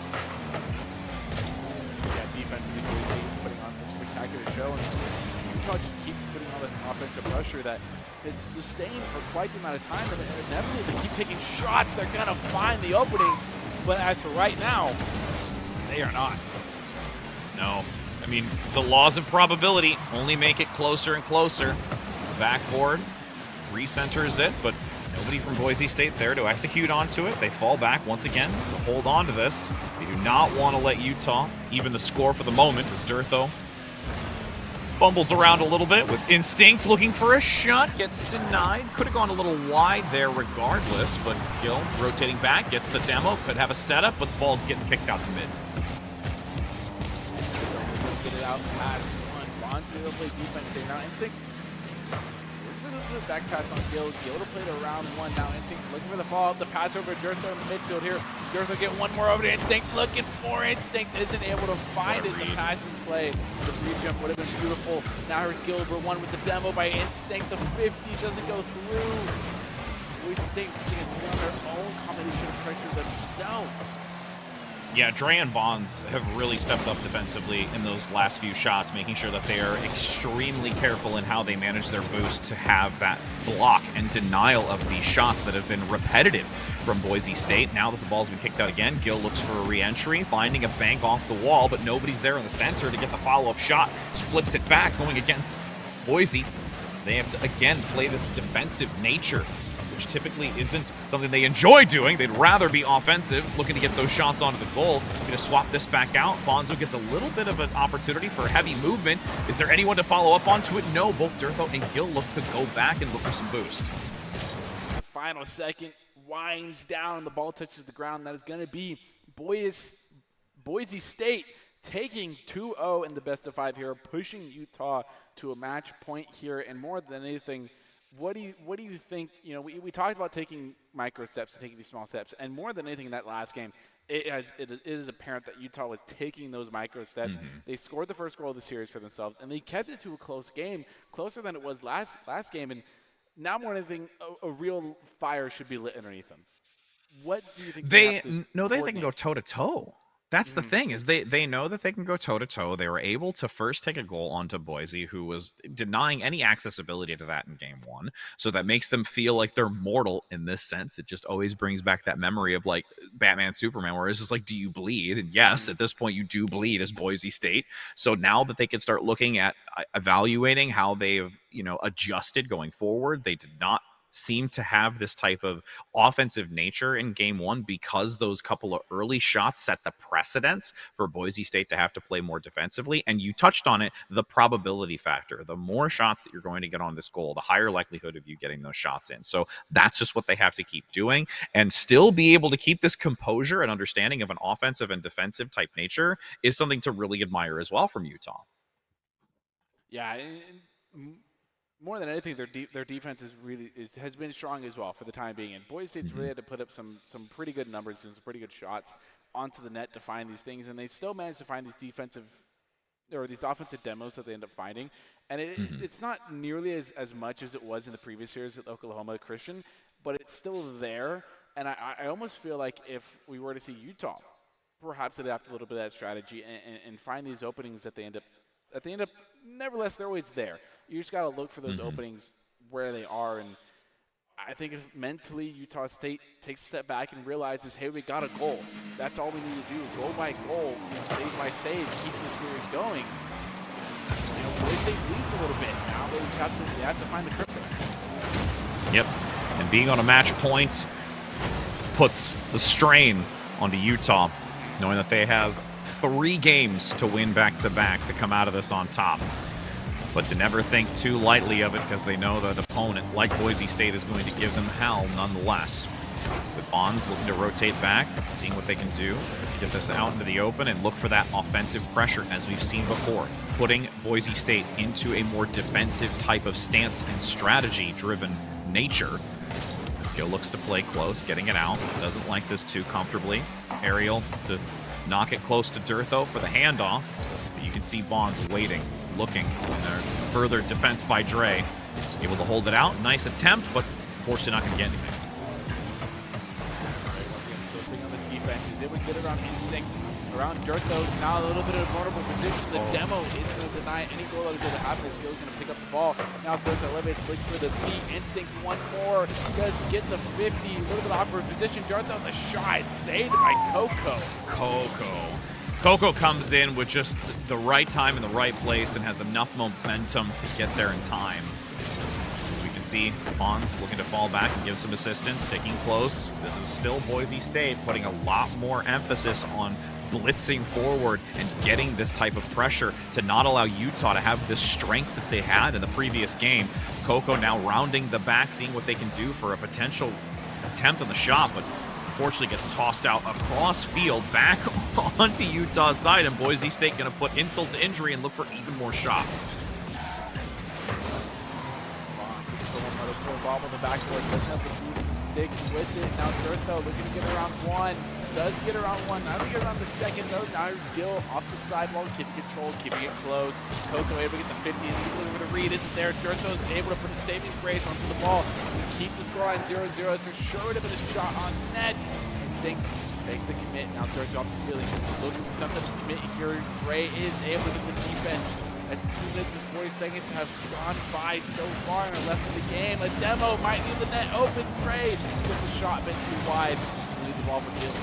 Yeah, defensively, Boise State putting on a spectacular show, and Utah just keep putting on this offensive pressure that it's sustained for quite the amount of time, and inevitably they keep taking shots. They're going to find the opening, but as for right now, they are not. No. I mean, the laws of probability only make it closer and closer. Backboard recenters it, but nobody from Boise State there to execute onto it. They fall back once again to hold on to this. They do not want to let Utah even the score for the moment as Dirtho bumbles around a little bit with instinct, looking for a shot, gets denied. Could have gone a little wide there regardless, but Gill rotating back, gets the demo, could have a setup, but the ball's getting kicked out to mid. Get it out past one. Bonds will play defense here. Now Instinct the back pass on Gill. Gill to play to round one. Now Instinct looking for the follow-up. The pass over to Dirtho in the midfield here. Dirtho get one more over to Instinct. Looking for Instinct. Isn't able to find it. The passing play. The free jump would have been beautiful. Now here's Gill over one with the demo by Instinct. The 50 doesn't go through. Boise State putting on their own combination of pressure themselves. Yeah, Dre and Bonds have really stepped up defensively in those last few shots, making sure that they are extremely careful in how they manage their boost to have that block and denial of these shots that have been repetitive from Boise State. Now that the ball's been kicked out again, Gill looks for a re-entry, finding a bank off the wall, but nobody's there in the center to get the follow-up shot. Just flips it back, going against Boise. They have to, again, play this defensive nature, which typically isn't something they enjoy doing. They'd rather be offensive, looking to get those shots onto the goal. Going to swap this back out. Bonzo gets a little bit of an opportunity for heavy movement. Is there anyone to follow up onto it? No, both Dirtho and Gill look to go back and look for some boost. Final second, winds down, the ball touches the ground. That is going to be Boise State taking 2-0 in the best of 5 here, pushing Utah to a match point here, and more than anything, what do you think? You know, we talked about taking micro steps, taking these small steps, and more than anything in that last game, it is apparent that Utah was taking those micro steps. Mm-hmm. They scored the first goal of the series for themselves, and they kept it to a close game, closer than it was last game. And now more than anything, a real fire should be lit underneath them. What do you think they can go toe to toe. That's the thing, is they know that they can go toe-to-toe. They were able to first take a goal onto Boise, who was denying any accessibility to that in game one. So that makes them feel like they're mortal in this sense. It just always brings back that memory of, like, Batman, Superman, where it's just like, do you bleed? And yes, at this point, you do bleed as Boise State. So now that they can start looking at evaluating how they've, adjusted going forward, they did not seem to have this type of offensive nature in game one because those couple of early shots set the precedence for Boise State to have to play more defensively. And you touched on it, the probability factor. The more shots that you're going to get on this goal, the higher likelihood of you getting those shots in. So that's just what they have to keep doing, and still be able to keep this composure and understanding of an offensive and defensive type nature is something to really admire as well from Utah. Yeah, more than anything, their defense has been strong as well for the time being. And Boise State's really had to put up some pretty good numbers and some pretty good shots onto the net to find these things. And they still managed to find these offensive demos that they end up finding. And it's not nearly as much as it was in the previous years at Oklahoma Christian, but it's still there. And I almost feel like if we were to see Utah perhaps adapt a little bit of that strategy and find these openings that they end up, nevertheless, they're always there. You just got to look for those openings where they are. And I think if mentally Utah State takes a step back and realizes, hey, we got a goal. That's all we need to do. Goal by goal, save by save, keep the series going. Boise State leads a little bit. Now they have to find the crypto. Yep. And being on a match point puts the strain onto Utah, knowing that they have 3 games to win back-to-back to come out of this on top. But to never think too lightly of it, because they know that opponent like Boise State is going to give them hell nonetheless. With Bonds looking to rotate back, seeing what they can do to get this out into the open and look for that offensive pressure as we've seen before, putting Boise State into a more defensive type of stance and strategy-driven nature. Skill looks to play close, getting it out. Doesn't like this too comfortably. Ariel to knock it close to Durtho for the handoff. But you can see Bonds waiting, looking, and there's further defense by Dre. Able to hold it out. Nice attempt, but unfortunately not going to get anything. Still staying on the defense. He's able to get around instinct. Around Durtho, now a little bit of a vulnerable position. The demo is going to deny any goal that is going to happen. He's going to pick up the ball. Now Durtho elevates, looking for the B. Instinct one more. Does get the 50. A little bit awkward position. Durtho on the shot. Saved by Coco. Coco comes in with just the right time in the right place and has enough momentum to get there in time. We can see Bonds looking to fall back and give some assistance, sticking close. This is still Boise State putting a lot more emphasis on blitzing forward and getting this type of pressure to not allow Utah to have the strength that they had in the previous game. Coco now rounding the back, seeing what they can do for a potential attempt on the shot, but unfortunately gets tossed out across field back onto Utah's side, and Boise State going to put insult to injury and look for even more shots. Ball on the backboard, doesn't have the boost to stick with it. Now Durtho looking to get around one. Does get around one. Now to get around the second though. Now here's Gill off the sidewall, keeping control, keeping it close. Coco able to get the 50 and looking for the read. Isn't there? Durtho is able to put a saving grace onto the ball. Keep the scoreline 0-0. As for sure would have been a shot on net. Instinct makes the commit. Now Durtho off the ceiling, looking for something to commit here. Dre is able to get the defense. As 2 minutes and 40 seconds have gone by so far and are left in the game. A demo might leave the net open. Dre gets the shot a bit too wide to leave the ball for Gill.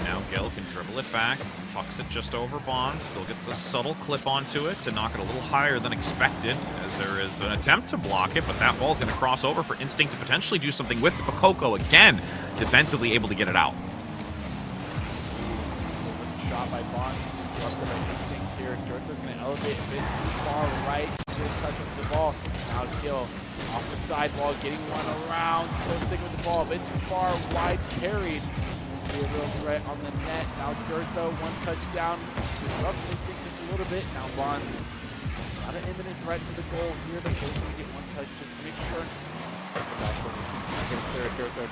Now Gill can dribble it back, tucks it just over Bonds, still gets a subtle clip onto it to knock it a little higher than expected, as there is an attempt to block it, but that ball's going to cross over for Instinct to potentially do something with it. But Coco again defensively able to get it out. Shot by Bonds. Here, Durtho's going to elevate a bit too far right, get a touch with the ball. Now it's Gill off the sidewall, getting one around, still sticking with the ball, a bit too far, wide carried. Be a real threat on the net. Now Durtho, one touchdown, disrupts Instinct just a little bit. Now Bonds, not an imminent threat to the goal here. They're both going to get one touch just to make sure.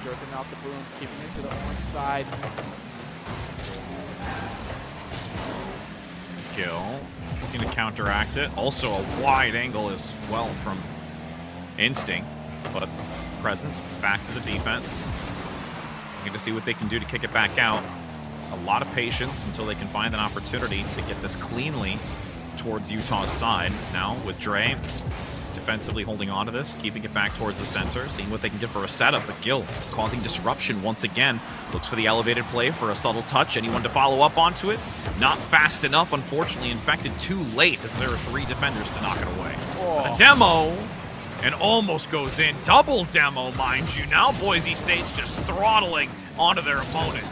Durtho now off the boom, keeping it to the orange side. Gill looking to counteract it. Also a wide angle as well from Instinct, but presence back to the defense. Looking to see what they can do to kick it back out. A lot of patience until they can find an opportunity to get this cleanly towards Utah's side. Now with Dre defensively holding on to this, keeping it back towards the center, seeing what they can get for a setup, but Gill causing disruption once again. Looks for the elevated play for a subtle touch. Anyone to follow up onto it? Not fast enough, unfortunately. Infected too late, as there are 3 defenders to knock it away. But a demo, and almost goes in. Double demo, mind you. Now Boise State's just throttling onto their opponent.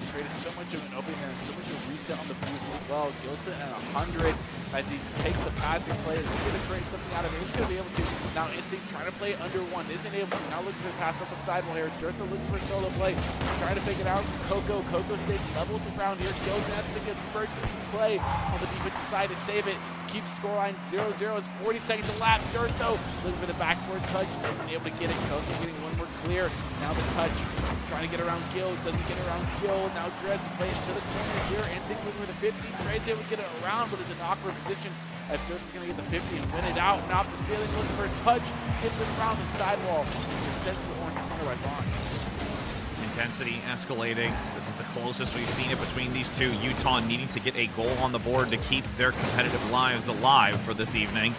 Created so much of an opening and so much of a reset on the boost as well. Gilson at 100 as he takes the passing play. Is he going to create something out of it? He's going to be able to. Now Instinct trying to play under one. Isn't able to. Now looking for the pass up the sidewall here. Durtho looking for a solo play. Trying to figure it out. Coco stays level to ground here. Gil's going to have to make a emergency play on the defensive side to save it. Keep scoreline 0-0. It's 40 seconds to lap. Durtho looking for the backboard touch. Isn't able to get it. Coco getting one more clear. Now the touch. Trying to get around Gill. Doesn't get around Gill. Now Drez plays to the corner here. Instinct looking for the 50. Drez able to get it around, but it's an awkward position as Durtho's going to get the 50 and win it out. And off the ceiling looking for a touch. Gets it around the sidewall. It's sent to the orange corner by Bond. Intensity escalating. This is the closest we've seen it between these two. Utah needing to get a goal on the board to keep their competitive lives alive for this evening.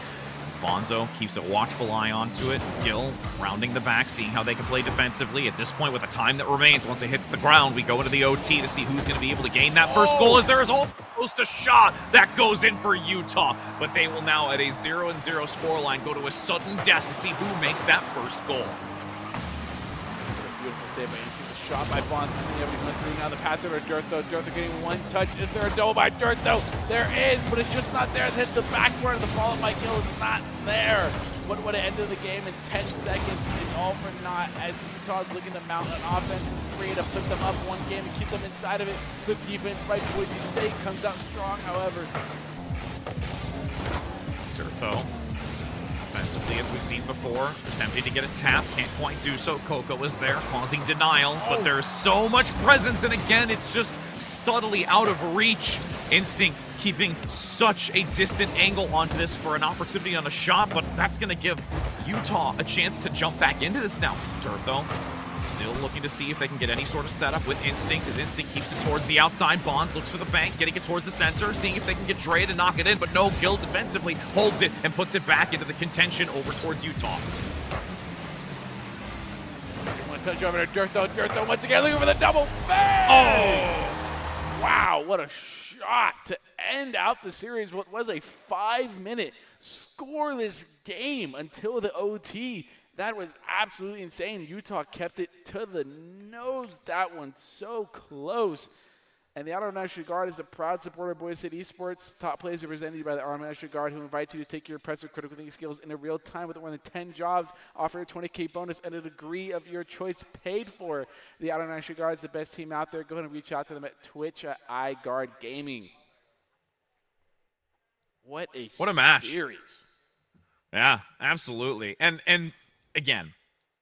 Bonzo keeps a watchful eye onto it. Gil rounding the back, seeing how they can play defensively. At this point, with the time that remains, once it hits the ground, we go into the OT to see who's going to be able to gain that first goal, as there is almost a shot that goes in for Utah. But they will now, at a 0-0 scoreline, go to a sudden death to see who makes that first goal. Beautiful save by Instinct. The shot by Bonds. Isn't able to go through. Now the pass over to Dirtho. Dirtho getting one touch. Is there a double by Dirtho? There is, but it's just not there. It hits the backboard. The follow by Gil is not there. What would have ended the game in 10 seconds is all for naught, as Utah's looking to mount an offensive spree to put them up one game and keep them inside of it. The defense by Boise State comes out strong, however. Dirtho, offensively, as we've seen before, attempting to get a tap, can't quite do so. Coco is there, causing denial, but there's so much presence, and again, it's just subtly out of reach. Instinct keeping such a distant angle onto this for an opportunity on a shot, but that's going to give Utah a chance to jump back into this now. Dirtho still looking to see if they can get any sort of setup with Instinct, as Instinct keeps it towards the outside. Bonds looks for the bank, getting it towards the center, seeing if they can get Dre to knock it in, but no, Gil defensively holds it and puts it back into the contention over towards Utah. One touch over to Dirtho. Dirtho once again looking for the double. Bang! Oh! Wow, what a shot to end out the series. What was a 5-minute scoreless game until the OT. That was absolutely insane. Utah kept it to the nose. That one so close. And the Auto National Guard is a proud supporter of Boise State Esports. Top plays are presented by the Auto National Guard, who invites you to take your impressive critical thinking skills into real time with more than 10 jobs, offer a $20K bonus and a degree of your choice paid for. The Auto National Guard is the best team out there. Go ahead and reach out to them at Twitch at iGuard Gaming. What a match. Series. Yeah, absolutely. And again,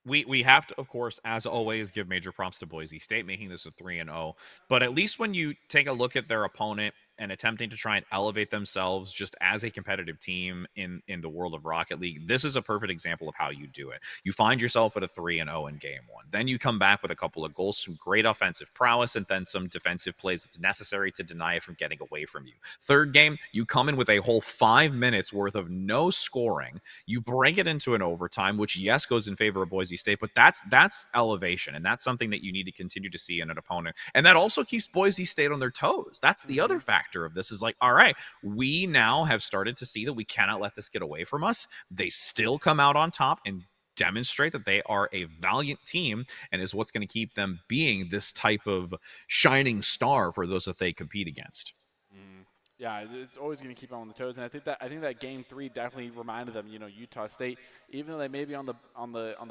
we have to, of course, as always, give major props to Boise State, making this a 3-0. But at least when you take a look at their opponent and attempting to try and elevate themselves just as a competitive team in the world of Rocket League, this is a perfect example of how you do it. You find yourself at a 3-0 in game one. Then you come back with a couple of goals, some great offensive prowess, and then some defensive plays that's necessary to deny it from getting away from you. Third game, you come in with a whole 5 minutes worth of no scoring. You break it into an overtime, which, yes, goes in favor of Boise State, but that's elevation, and that's something that you need to continue to see in an opponent. And that also keeps Boise State on their toes. That's the other factor of this, is like, all right, we now have started to see that we cannot let this get away from us. They still come out on top and demonstrate that they are a valiant team, and is what's going to keep them being this type of shining star for those that they compete against. Yeah, it's always going to keep them on the toes, and I think that game 3 definitely reminded them. Utah State, even though they may be on the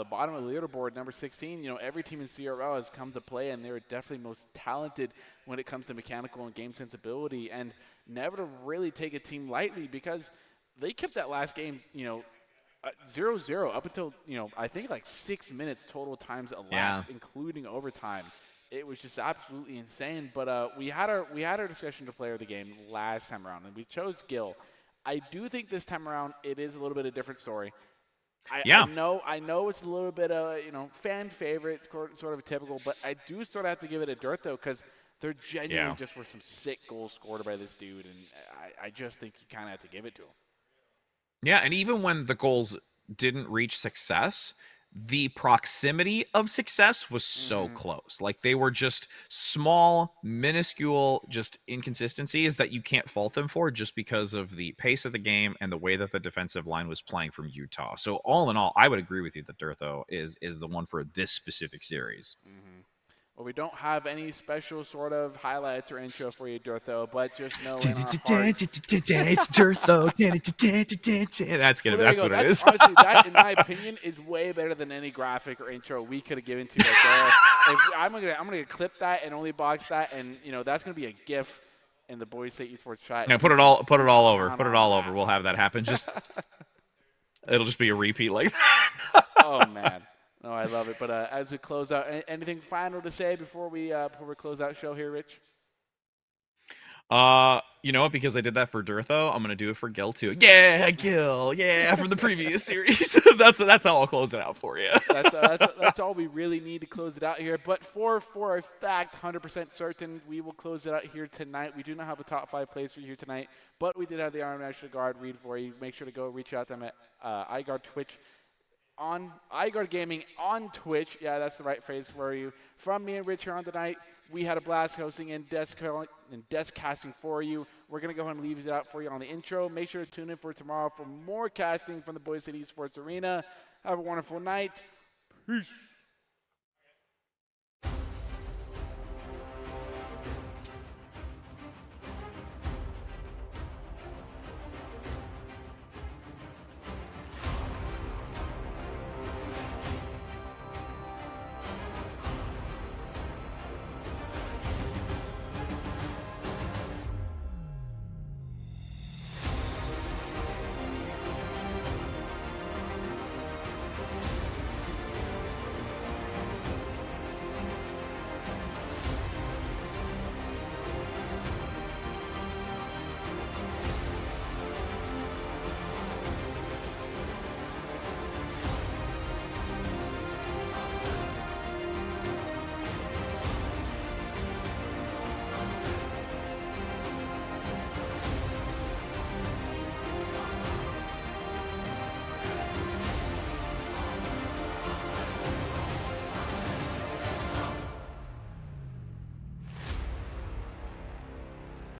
bottom of the leaderboard, number 16. Every team in CRL has come to play, and they're definitely most talented when it comes to mechanical and game sensibility, and never to really take a team lightly, because they kept that last game, 0-0 up until I think like 6 minutes total times elapsed, including overtime. It was just absolutely insane. But we had our discussion to player of the game last time around, and we chose Gil. I do think this time around it is a little bit of a different story. I know it's a little bit of fan favorite, sort of typical, but I do sort of have to give it a Dirtho, because there genuinely just were some sick goals scored by this dude, and I just think you kind of have to give it to him. Yeah, and even when the goals didn't reach success, the proximity of success was so close. Like, they were just small, minuscule, just inconsistencies that you can't fault them for, just because of the pace of the game and the way that the defensive line was playing from Utah. So all in all, I would agree with you that Dirtho is the one for this specific series. Well, we don't have any special sort of highlights or intro for you, Dirtho, but just know It's Dirtho. That's what it is. Honestly, that, in my opinion, is way better than any graphic or intro we could have given to right there. I'm gonna clip that and only box that, and that's gonna be a GIF in the Boise State Esports chat. Yeah, put it all over. Put it all over. We'll have that happen. It'll just be a repeat like that. Oh man. No, I love it. But as we close out, anything final to say before we close out show here, Rich? You know what? Because I did that for Durtho, I'm gonna do it for Gil too. Yeah, Gil. Yeah, from the previous series. that's how I'll close it out for you. That's all we really need to close it out here. But for a fact, 100% certain, we will close it out here tonight. We do not have a top 5 plays for you here tonight, but we did have the Army National Guard read for you. Make sure to go reach out to them at iGuard Twitch on iGuard Gaming on Twitch. Yeah, that's the right phrase for you. From me and Rich here on tonight, we had a blast hosting and desk casting for you. We're going to go ahead and leave it out for you on the intro. Make sure to tune in for tomorrow for more casting from the Boise City Esports Arena. Have a wonderful night. Peace.